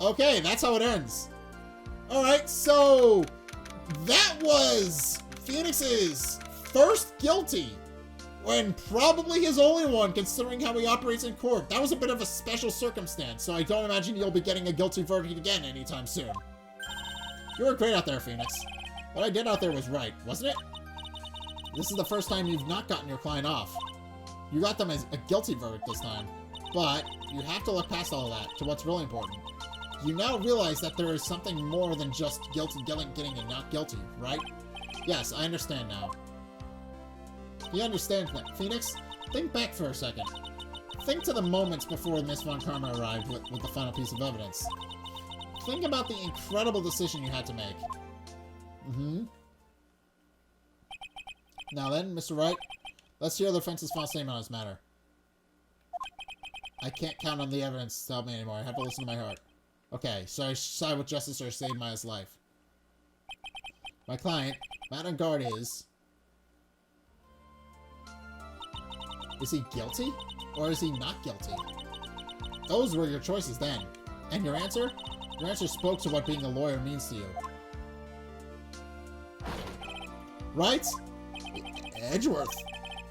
Okay, that's how it ends. Alright, so that was Phoenix's first guilty, and probably his only one, considering how he operates in court. That was a bit of a special circumstance, so I don't imagine you'll be getting a guilty verdict again anytime soon. You were great out there, Phoenix. What I did out there was right, wasn't it? This is the first time you've not gotten your client off. You got them as a guilty verdict this time, but you have to look past all that to what's really important. You now realize that there is something more than just getting and not guilty, right? Yes, I understand now. You understand that, Phoenix? Think back for a second. Think to the moments before Miss Von Karma arrived with the final piece of evidence. Think about the incredible decision you had to make. Now then, Mr. Wright, let's hear the defense's final statement on this matter. I can't count on the evidence to help me anymore. I have to listen to my heart. Okay, so I side with justice or save my life. My client, Matt Engarde, is he guilty? Or is he not guilty? Those were your choices then. And your answer? Your answer spoke to what being a lawyer means to you. Right? Edgeworth.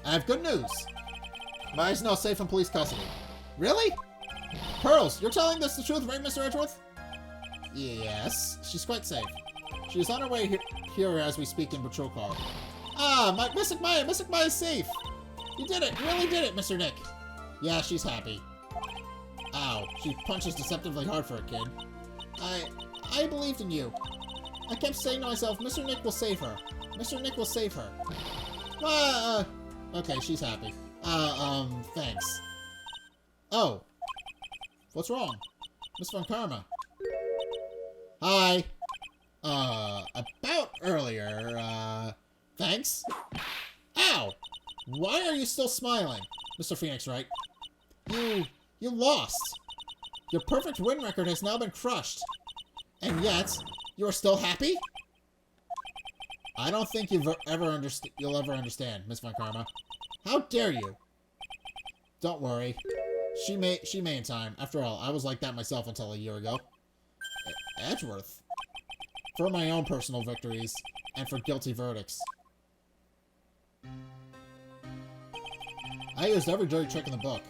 I have good news. Maya is now safe in police custody. Really? Pearls, you're telling us the truth, right, Mr. Edgeworth? Yes, she's quite safe. She is on her way here as we speak in patrol car. Ah, Mystic Maya is safe. You did it, you really did it, Mr. Nick. Yeah, she's happy. Ow, she punches deceptively hard for a kid. I believed in you. I kept saying to myself, Mr. Nick will save her. Mr. Nick will save her. Okay, she's happy. Thanks. Oh. What's wrong? Miss Von Karma. Hi. About earlier, thanks? Ow! Why are you still smiling? Mr. Phoenix, right? You lost. Your perfect win record has now been crushed. And yet, you are still happy? I don't think you'll ever understand, Miss Von Karma. How dare you? Don't worry. She may in time. After all, I was like that myself until a year ago. Edgeworth. For my own personal victories, and for guilty verdicts. I used every dirty trick in the book,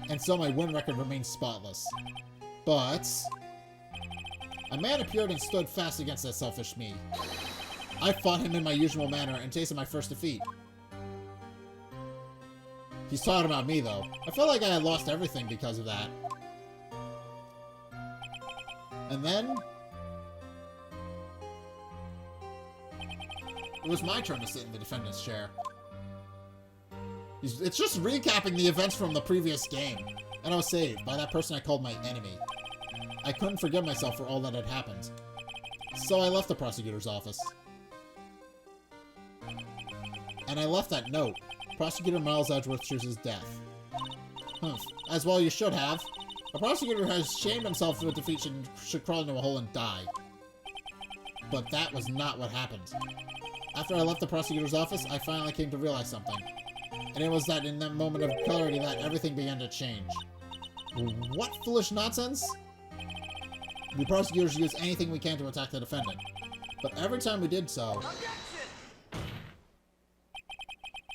and so my win record remains spotless. But a man appeared and stood fast against that selfish me. I fought him in my usual manner and tasted my first defeat. He's talking about me, though. I felt like I had lost everything because of that. And then it was my turn to sit in the defendant's chair. It's just recapping the events from the previous game, and I was saved by that person I called my enemy. I couldn't forgive myself for all that had happened, so I left the prosecutor's office. And I left that note. Prosecutor Miles Edgeworth chooses death. Humph. As well you should have. A prosecutor has shamed himself through a defeat should crawl into a hole and die. But that was not what happened. After I left the prosecutor's office, I finally came to realize something. And it was that in that moment of clarity that everything began to change. What foolish nonsense? We prosecutors use anything we can to attack the defendant. But every time we did so,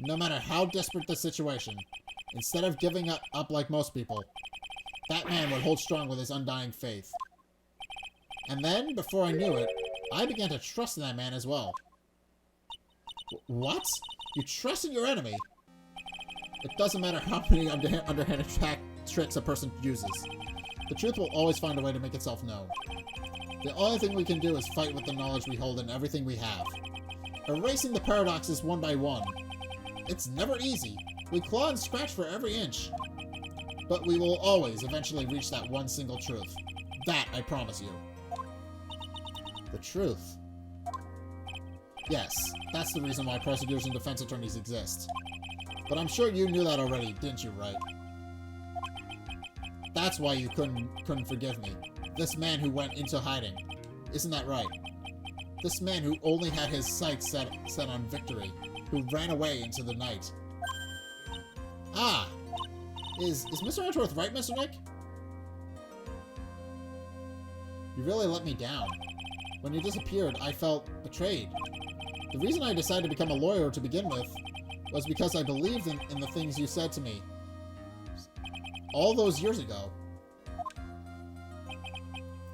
no matter how desperate the situation, instead of giving up like most people, that man would hold strong with his undying faith. And then, before I knew it, I began to trust in that man as well. What? You trust in your enemy? It doesn't matter how many underhand tricks a person uses. The truth will always find a way to make itself known. The only thing we can do is fight with the knowledge we hold in everything we have. Erasing the paradoxes one by one. It's never easy. We claw and scratch for every inch. But we will always eventually reach that one single truth. That I promise you. The truth. Yes, that's the reason why prosecutors and defense attorneys exist. But I'm sure you knew that already, didn't you, Wright? That's why you couldn't forgive me. This man who went into hiding. Isn't that right? This man who only had his sights set on victory. Who ran away into the night. Ah! Is Mr. Edgeworth right, Mr. Nick? You really let me down. When you disappeared, I felt betrayed. The reason I decided to become a lawyer to begin with was because I believed in the things you said to me all those years ago.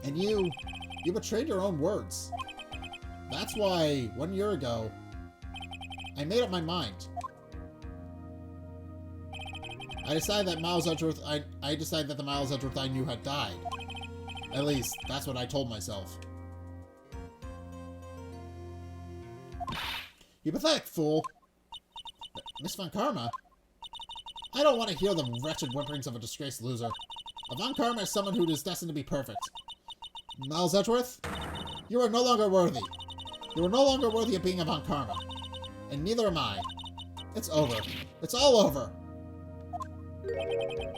And you betrayed your own words. That's why, 1 year ago, I made up my mind. I decided that the Miles Edgeworth I knew had died. At least, that's what I told myself. You pathetic fool! Miss Von Karma? I don't want to hear the wretched whimperings of a disgraced loser. A Von Karma is someone who is destined to be perfect. Miles Edgeworth? You are no longer worthy. You are no longer worthy of being a Von Karma. And neither am I. It's over. It's all over!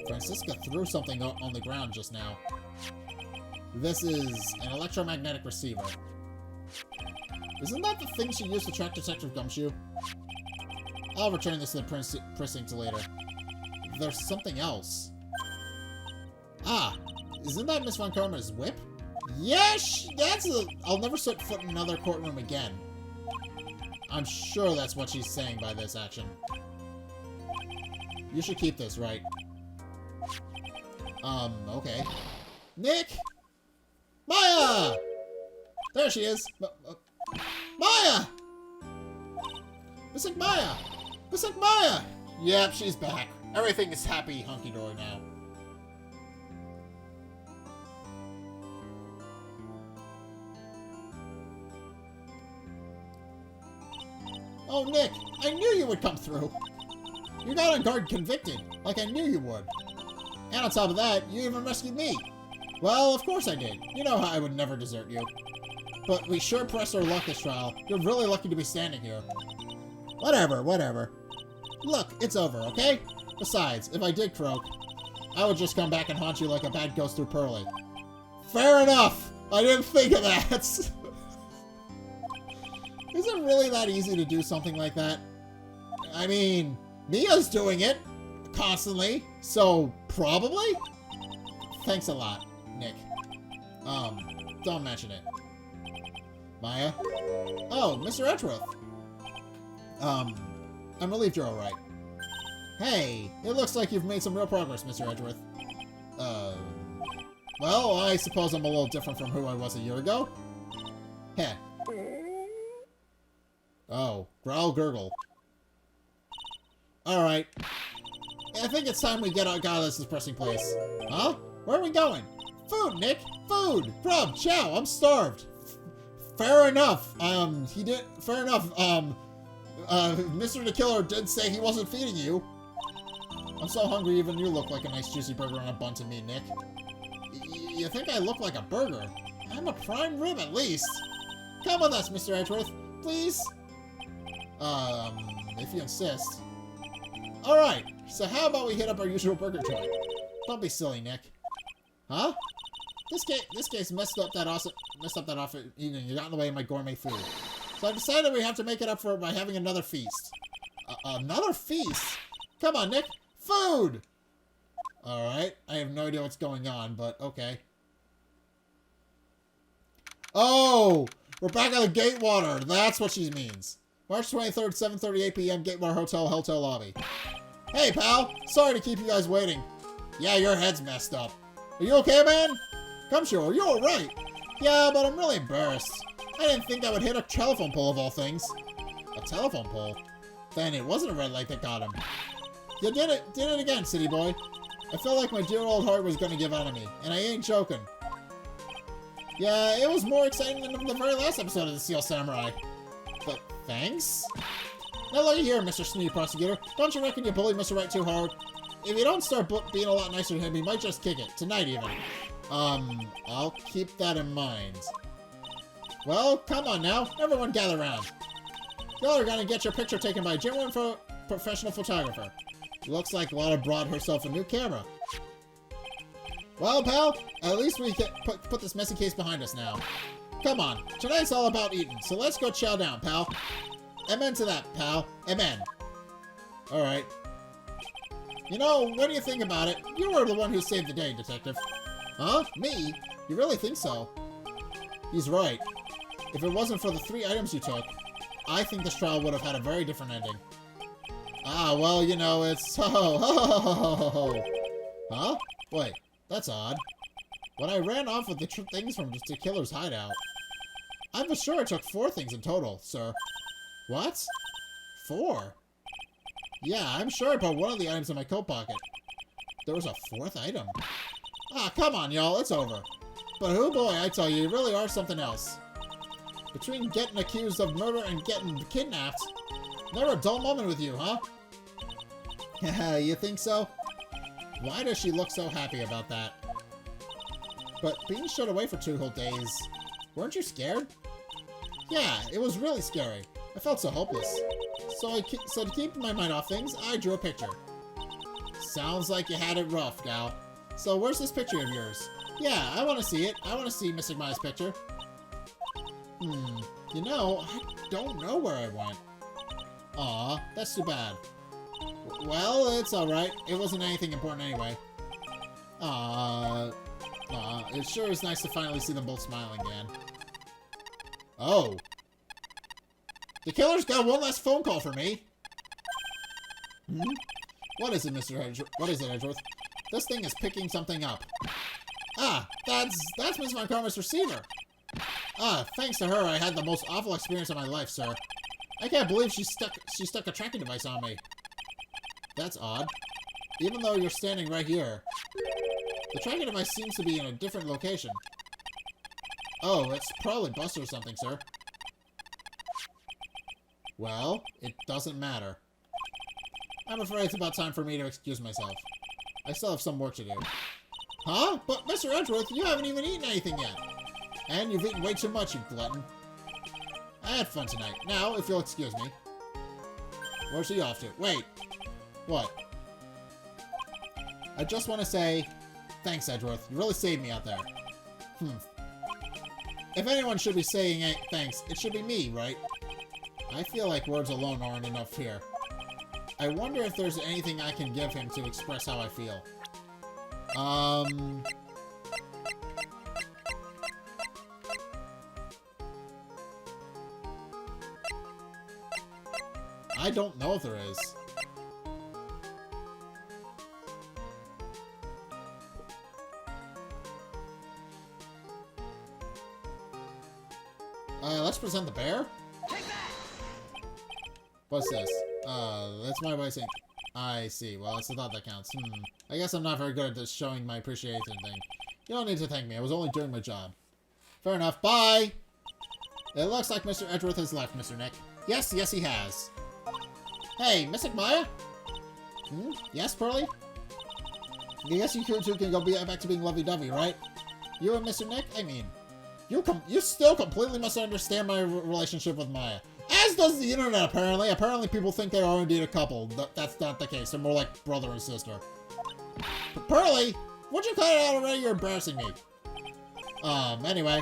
Francisca threw something on the ground just now. This is an electromagnetic receiver. Isn't that the thing she used to track Detective Gumshoe? I'll return this to the precinct later. There's something else. Ah, isn't that Miss Von Karma's whip? Yes, I'll never set foot in another courtroom again. I'm sure that's what she's saying by this action. You should keep this, right? Okay. Nick! Maya! There she is! Maya! Missing Maya! Missing Maya! Yep, she's back. Everything is happy, hunky-dory now. Oh, Nick! I knew you would come through! You got Engarde convicted, like I knew you would. And on top of that, you even rescued me. Well, of course I did. You know how I would never desert you. But we sure pressed our luck this trial. You're really lucky to be standing here. Whatever, whatever. Look, it's over, okay? Besides, if I did croak, I would just come back and haunt you like a bad ghost through Pearly. Fair enough! I didn't think of that! Is it really that easy to do something like that? I mean, Mia's doing it constantly, so probably? Thanks a lot, Nick. Don't mention it. Maya? Oh, Mr. Edgeworth. I'm relieved you're alright. Hey, it looks like you've made some real progress, Mr. Edgeworth. Well, I suppose I'm a little different from who I was a year ago. Heh. Oh, growl gurgle. Alright. I think it's time we get out of this depressing place. Huh? Where are we going? Food, Nick! Food! Grub! Chow! I'm starved! Fair enough. Fair enough. Mr. de Killer did say he wasn't feeding you. I'm so hungry even you look like a nice juicy burger on a bun to me, Nick. You think I look like a burger? I'm a prime rib at least. Come with us, Mr. Edgeworth, please. If you insist. Alright, so how about we hit up our usual burger joint? Don't be silly, Nick. Huh? This case messed up that offer eating. You got in the way of my gourmet food. So I decided we have to make it up for it by having another feast. Another feast? Come on, Nick. Food! Alright, I have no idea what's going on, but okay. Oh! We're back at the Gatewater. That's what she means. March 23rd, 7:38 p.m. Gatewater Hotel lobby. Hey, pal. Sorry to keep you guys waiting. Yeah, your head's messed up. Are you okay, man? Come sure, you're alright. Yeah, but I'm really embarrassed. I didn't think I would hit a telephone pole of all things. A telephone pole? Then it wasn't a red light that got him. You did it again, city boy. I felt like my dear old heart was gonna give out on me, and I ain't joking. Yeah, it was more exciting than the very last episode of the Steel Samurai. But thanks? Now look here, Mr. Sneaky Prosecutor. Don't you reckon you bullied Mr. Wright too hard? If you don't start being a lot nicer to him, he might just kick it. Tonight, even. I'll keep that in mind. Well, come on now. Everyone gather around. Y'all are gonna get your picture taken by a genuine professional photographer. Looks like Lotta brought herself a new camera. Well, pal, at least we can put this messy case behind us now. Come on, tonight's all about eating, so let's go chow down, pal. Amen to that, pal. Amen. Alright. You know, when you think about it, you were the one who saved the day, Detective. Huh? Me? You really think so? He's right. If it wasn't for the 3 items you took, I think this trial would have had a very different ending. Ah, well, you know, it's... Huh? Wait, that's odd. When I ran off with the things from the killer's hideout, I'm sure I took 4 things in total, sir. What? 4? Yeah, I'm sure I put one of the items in my coat pocket. There was a 4th item. Ah, come on, y'all, it's over. But oh boy, I tell you, you really are something else. Between getting accused of murder and getting kidnapped, never a dull moment with you, huh? You think so? Why does she look so happy about that? But being shut away for 2 whole days, weren't you scared? Yeah, it was really scary. I felt so hopeless. So to keep my mind off things, I drew a picture. Sounds like you had it rough, gal. So where's this picture of yours? Yeah, I want to see it. I want to see Miss Maya's picture. You know, I don't know where I went. Aw, that's too bad. Well, it's alright. It wasn't anything important anyway. It sure is nice to finally see them both smiling again. Oh. The killer's got one last phone call for me. What is it, Mr. Edgeworth? What is it, Edgeworth? This thing is picking something up. Ah, that's Miss Montgomery's receiver. Ah, thanks to her, I had the most awful experience of my life, sir. I can't believe she stuck a tracking device on me. That's odd. Even though you're standing right here. The tracking device seems to be in a different location. Oh, it's probably busted or something, sir. Well, it doesn't matter. I'm afraid it's about time for me to excuse myself. I still have some work to do. Huh? But Mr. Edgeworth, you haven't even eaten anything yet. And you've eaten way too much, you glutton. I had fun tonight. Now, if you'll excuse me. Where's he off to? Wait. What? I just want to say, thanks, Edgeworth. You really saved me out there. If anyone should be saying thanks, it should be me, right? I feel like words alone aren't enough here. I wonder if there's anything I can give him to express how I feel. I don't know if there is. Let's present the bear? What's this? That's my way of saying... I see. Well, it's the thought that counts. I guess I'm not very good at this showing my appreciation thing. You don't need to thank me. I was only doing my job. Fair enough. Bye! It looks like Mr. Edgeworth has left, Mr. Nick. Yes, he has. Hey, Miss Maya? Yes, Pearly? I guess you two can go back to being lovey-dovey, right? You and Mr. Nick? I mean, you still completely misunderstand my relationship with Maya. As does the internet, apparently. Apparently people think they are indeed a couple. That's not the case. They're more like brother and sister. But Pearly, would you cut it out already? You're embarrassing me. Anyway.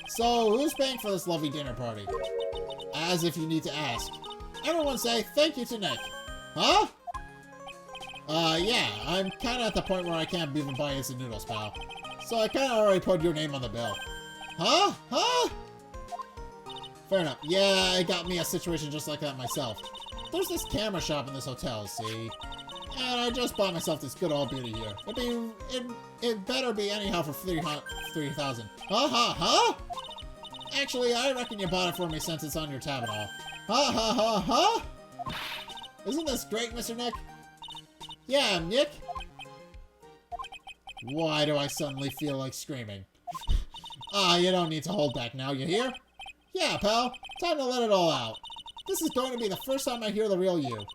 So, who's paying for this lovely dinner party? As if you need to ask. Everyone say thank you to Nick. Huh? Yeah, I'm kinda at the point where I can't even buy instant noodles, pal. So I kinda already put your name on the bill. Huh? Huh? Fair enough. Yeah, it got me a situation just like that myself. There's this camera shop in this hotel, see? And I just bought myself this good old beauty here. It better be anyhow for 3,000. Huh? Actually, I reckon you bought it for me since it's on your tab and all. Huh? Isn't this great, Mr. Nick? Yeah, Nick. Why do I suddenly feel like screaming? You don't need to hold back now, you hear? Yeah, pal. Time to let it all out. This is going to be the first time I hear the real you.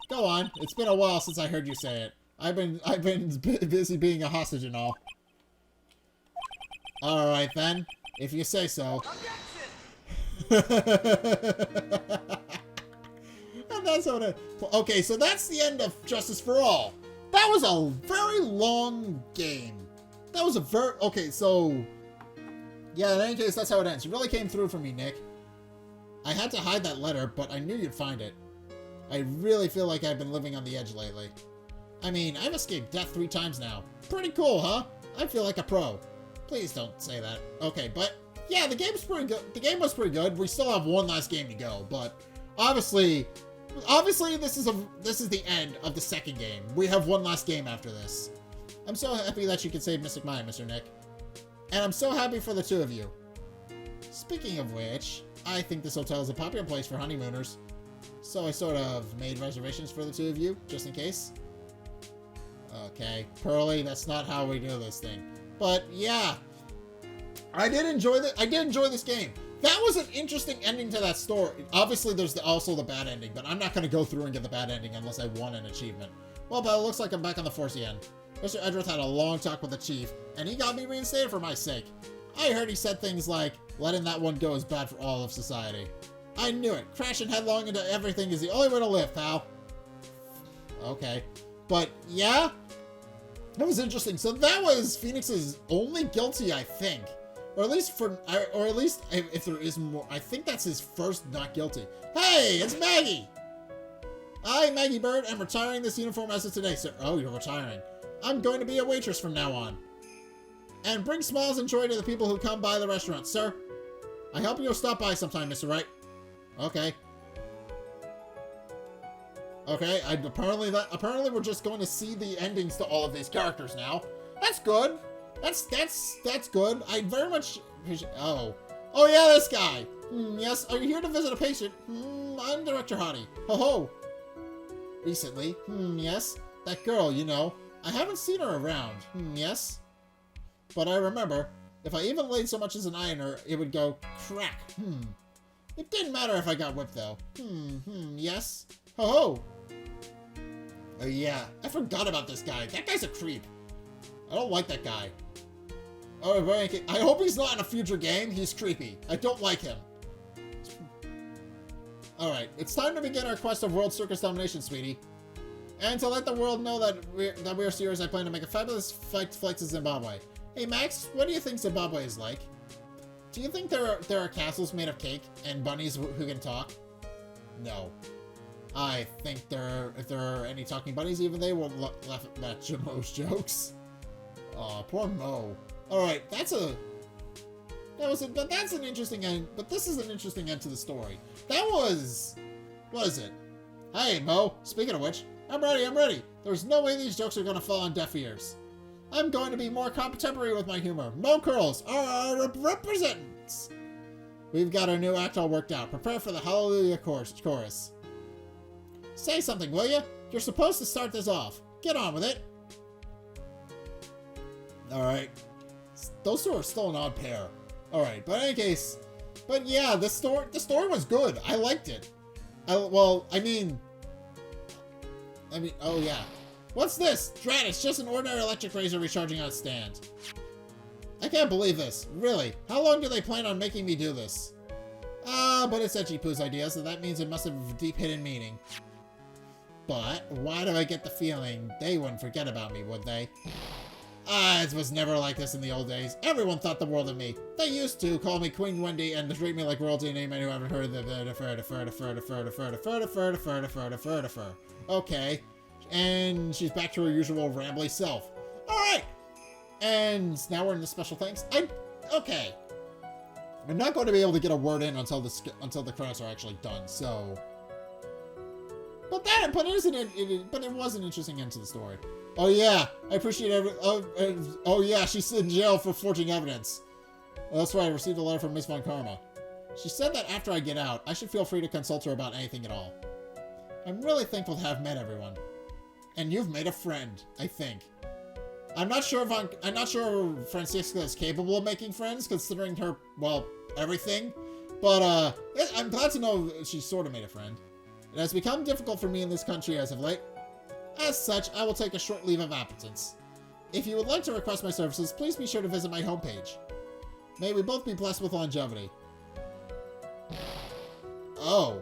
Go on. It's been a while since I heard you say it. I've been busy being a hostage and all. Alright then. If you say so. And that's how it... Okay, so that's the end of Justice for All. That was a very long game. That was a very... Okay, so... Yeah, in any case, that's how it ends. You really came through for me, Nick. I had to hide that letter, but I knew you'd find it. I really feel like I've been living on the edge lately. I mean, I've escaped death 3 times now. Pretty cool, huh? I feel like a pro. Please don't say that. Okay, but... Yeah, the game's pretty good. The game was pretty good. We still have one last game to go, but... Obviously, this is the end of the second game. We have one last game after this. I'm so happy that you can save Mystic Mine, Mr. Nick. And I'm so happy for the two of you. Speaking of which, I think this hotel is a popular place for honeymooners. So I sort of made reservations for the two of you, just in case. Okay, Pearly, that's not how we do this thing. But yeah, I did enjoy this game. That was an interesting ending to that story. Obviously, there's also the bad ending, but I'm not going to go through and get the bad ending unless I won an achievement. Well, but it looks like I'm back on the force again. Mr. Edgeworth had a long talk with the chief, and he got me reinstated for my sake. I heard he said things like, letting that one go is bad for all of society. I knew it. Crashing headlong into everything is the only way to live, pal. Okay. But, yeah? That was interesting. So that was Phoenix's only guilty, I think. Or at least if there is more. I think that's his first not guilty. Hey, it's Maggie! I, Maggie Bird, am retiring this uniform as of today, sir. Oh, you're retiring. I'm going to be a waitress from now on. And bring smiles and joy to the people who come by the restaurant, sir. I hope you'll stop by sometime, Mr. Wright. Okay. Okay, apparently we're just going to see the endings to all of these characters now. That's good. That's good. I very much appreciate... Oh, yeah, this guy. Yes, are you here to visit a patient? I'm Director Hottie. Ho-ho. Recently? Yes. That girl, you know. I haven't seen her around. Yes. But I remember, if I even laid so much as an eye on her, it would go crack. It didn't matter if I got whipped, though. Yes. Ho-ho. Oh, yeah. I forgot about this guy. That guy's a creep. I don't like that guy. Oh, I hope he's not in a future game. He's creepy. I don't like him. Alright, it's time to begin our quest of World Circus Domination, sweetie. And to let the world know that we're serious, I plan to make a fabulous flight to Zimbabwe. Hey, Max, what do you think Zimbabwe is like? Do you think there are castles made of cake and bunnies who can talk? No. I think if there are any talking bunnies, even they won't laugh at Mo's jokes. Aw, poor Mo. Alright, that's an interesting end, but this is an interesting end to the story. That was... What is it? Hey, Mo, speaking of which, I'm ready. There's no way these jokes are gonna fall on deaf ears. I'm going to be more contemporary with my humor. Mo Curls, our representants. We've got our new act all worked out. Prepare for the Hallelujah chorus. Say something, will ya? You're supposed to start this off. Get on with it. Alright. Those two are still an odd pair. Alright, but in any case... But yeah, the story was good. I liked it. Oh yeah. What's this? Drat, it's just an ordinary electric razor recharging on its stand. I can't believe this. Really. How long do they plan on making me do this? But it's Edgy Poo's idea, so that means it must have a deep hidden meaning. But why do I get the feeling they wouldn't forget about me, would they? It was never like this in the old days. Everyone thought the world of me. They used to call me Queen Wendy and treat me like royalty, and anyone who haven't heard the Okay. And she's back to her usual rambly self. Alright! And now we're in the special thanks. Okay. I'm not going to be able to get a word in until the credits are actually done, so... But it was an interesting end to the story. Oh yeah, I appreciate oh yeah, she's in jail for forging evidence. That's right, I received a letter from Miss Von Karma. She said that after I get out, I should feel free to consult her about anything at all. I'm really thankful to have met everyone. And you've made a friend, I think. I'm not sure Francisca is capable of making friends, considering her, well, everything. But, I'm glad to know she sort of made a friend. It has become difficult for me in this country as of late. As such, I will take a short leave of absence. If you would like to request my services, please be sure to visit my homepage. May we both be blessed with longevity. Oh.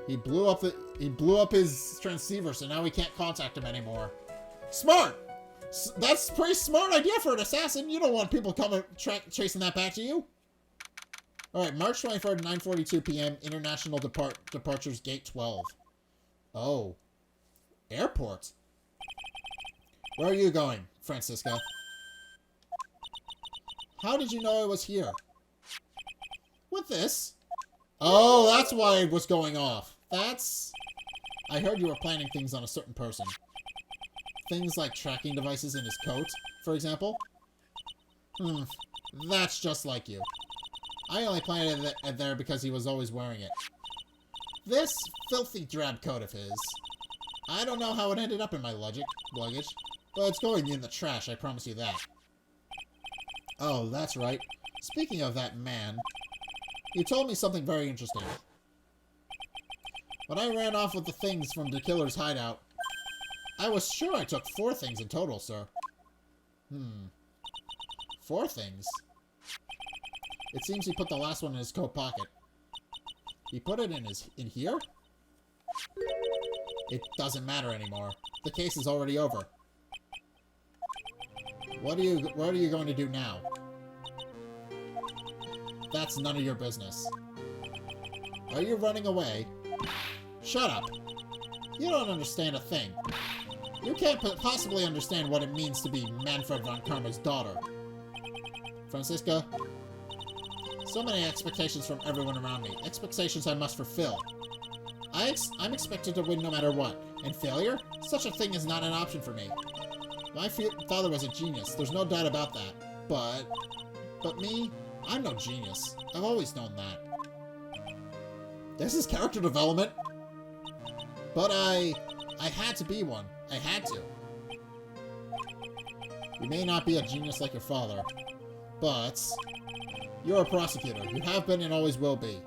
He blew up his transceiver, so now we can't contact him anymore. Smart! That's a pretty smart idea for an assassin. You don't want people coming chasing that back to you. Alright, March 23rd, 9:42 p.m. International Departures Gate 12. Oh. Airport. Where are you going, Francisca? How did you know I was here? With this? Oh, that's why it was going off. I heard you were planning things on a certain person. Things like tracking devices in his coat, for example. That's just like you. I only planted it there because he was always wearing it. This filthy drab coat of his. I don't know how it ended up in my luggage, but it's going in the trash, I promise you that. Oh, that's right. Speaking of that man, you told me something very interesting. When I ran off with the things from the killer's hideout, I was sure I took 4 things in total, sir. 4 things? It seems he put the last one in his coat pocket. He put it in here? It doesn't matter anymore. The case is already over. What are you going to do now? That's none of your business. Are you running away? Shut up. You don't understand a thing. You can't possibly understand what it means to be Manfred von Karma's daughter. Francisca, so many expectations from everyone around me. Expectations I must fulfill. I'm expected to win no matter what. And failure? Such a thing is not an option for me. My father was a genius. There's no doubt about that. But me? I'm no genius. I've always known that. This is character development. But I had to be one. I had to. You may not be a genius like your father, but you're a prosecutor. You have been and always will be.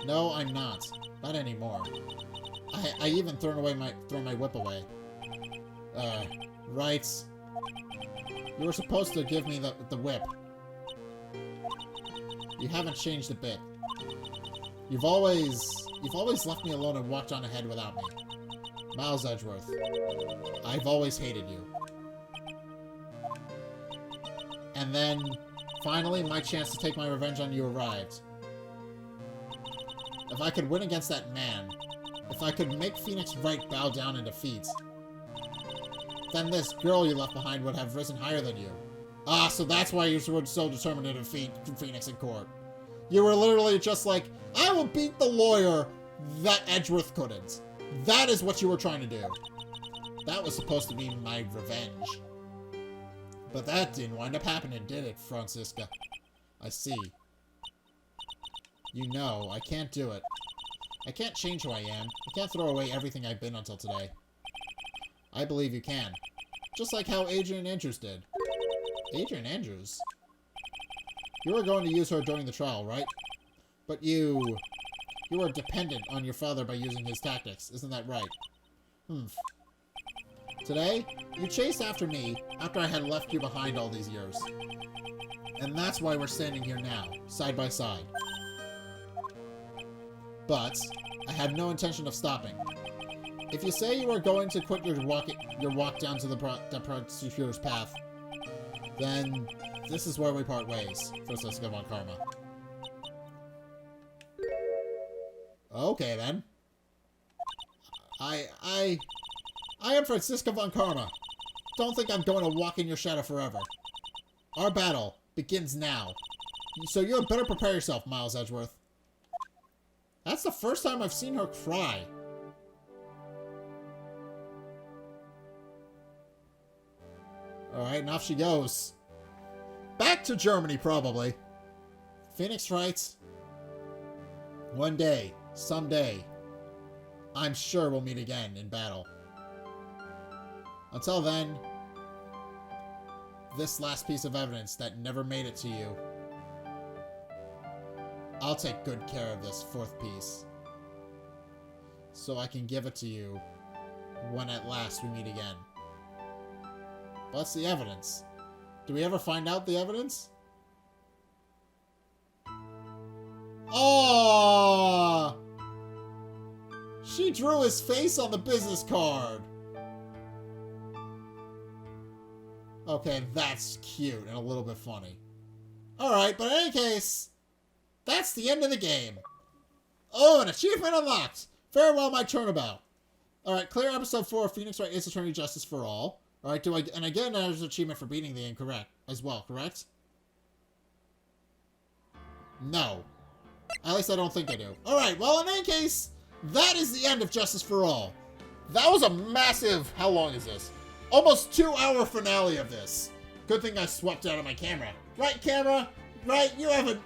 No, I'm not. Not anymore. I even thrown my whip away. Right. You were supposed to give me the whip. You haven't changed a bit. You've always left me alone and walked on ahead without me. Miles Edgeworth, I've always hated you. And then, finally, my chance to take my revenge on you arrived. If I could win against that man, if I could make Phoenix Wright bow down in defeat, then this girl you left behind would have risen higher than you. Ah, so that's why you were so determined to defeat Phoenix in court. You were literally just like, I will beat the lawyer that Edgeworth couldn't. That is what you were trying to do. That was supposed to be my revenge. But that didn't wind up happening, did it, Francisca? I see. You know, I can't do it. I can't change who I am. I can't throw away everything I've been until today. I believe you can. Just like how Adrian Andrews did. Adrian Andrews? You were going to use her during the trial, right? But you were dependent on your father by using his tactics, isn't that right? Today, you chased after me after I had left you behind all these years. And that's why we're standing here now, side by side. But I have no intention of stopping. If you say you are going to quit your walk down to the prosecutor's path, then this is where we part ways, Francisco von Karma. Okay, then. I am Francisco von Karma. Don't think I'm going to walk in your shadow forever. Our battle begins now. So you had better prepare yourself, Miles Edgeworth. That's the first time I've seen her cry. Alright, and off she goes. Back to Germany, probably. Phoenix writes, one day, someday, I'm sure we'll meet again in battle. Until then, this last piece of evidence that never made it to you, I'll take good care of this fourth piece, so I can give it to you when at last we meet again. What's the evidence? Do we ever find out the evidence? Oh! She drew his face on the business card. Okay, that's cute and a little bit funny. Alright, but in any case, that's the end of the game. Oh, an achievement unlocked! Farewell, my turnabout. Alright, clear episode 4 of Phoenix Wright Ace Attorney Justice for All. Alright, and again, there's an achievement for beating the incorrect as well, correct? No. At least I don't think I do. Alright, well, in any case, that is the end of Justice for All. That was a massive... How long is this? Almost 2-hour finale of this. Good thing I swapped out of my camera. Right, camera? Right, you have a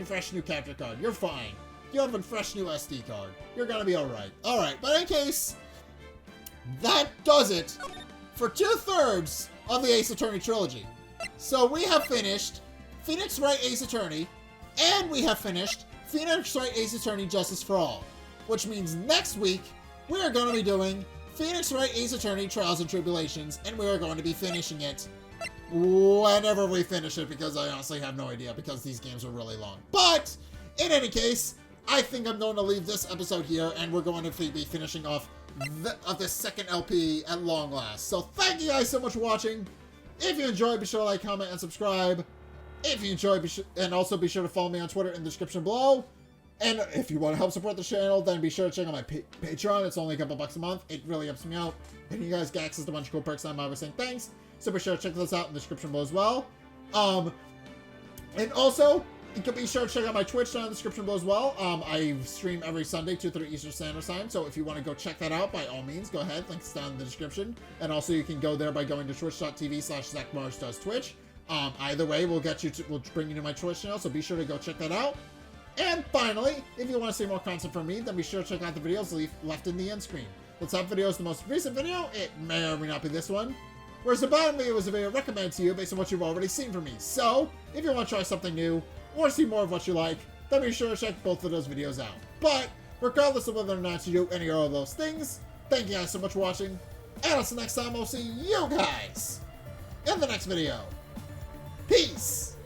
fresh new capture card. You're fine. You have a fresh new SD card. You're gonna be alright. Alright, but in any case, that does it for 2/3 of the Ace Attorney trilogy. So we have finished Phoenix Wright Ace Attorney, and we have finished Phoenix Wright Ace Attorney Justice for All. Which means next week, we are going to be doing Phoenix Wright Ace Attorney Trials and Tribulations, and we are going to be finishing it whenever we finish it, because I honestly have no idea, because these games are really long. But, in any case, I think I'm going to leave this episode here, and we're going to be finishing off the second LP at long last. So thank you guys so much for watching. If you enjoyed, be sure to like, comment, and subscribe. If you enjoyed, and also be sure to follow me on Twitter in the description below. And if you want to help support the channel, then be sure to check out my Patreon. It's only a couple bucks a month. It really helps me out. And you guys get access to a bunch of cool perks I'm always saying thanks. So be sure to check those out in the description below as well. And also, you can be sure to check out my Twitch down in the description below as well. I stream every Sunday, 2:30 Eastern Standard Time. So if you want to go check that out, by all means, go ahead. Links down in the description. And also, you can go there by going to twitch.tv/ZackMarshDoesTwitch. Either way, we'll bring you to my Twitch channel. So be sure to go check that out. And finally, if you want to see more content from me, then be sure to check out the videos left in the end screen. The top video is the most recent video. It may or may not be this one. Whereas the bottom video is a video recommended to you based on what you've already seen from me. So, if you want to try something new, or see more of what you like, then be sure to check both of those videos out. But, regardless of whether or not you do any of those things, thank you guys so much for watching. And until next time, I'll see you guys in the next video. Peace!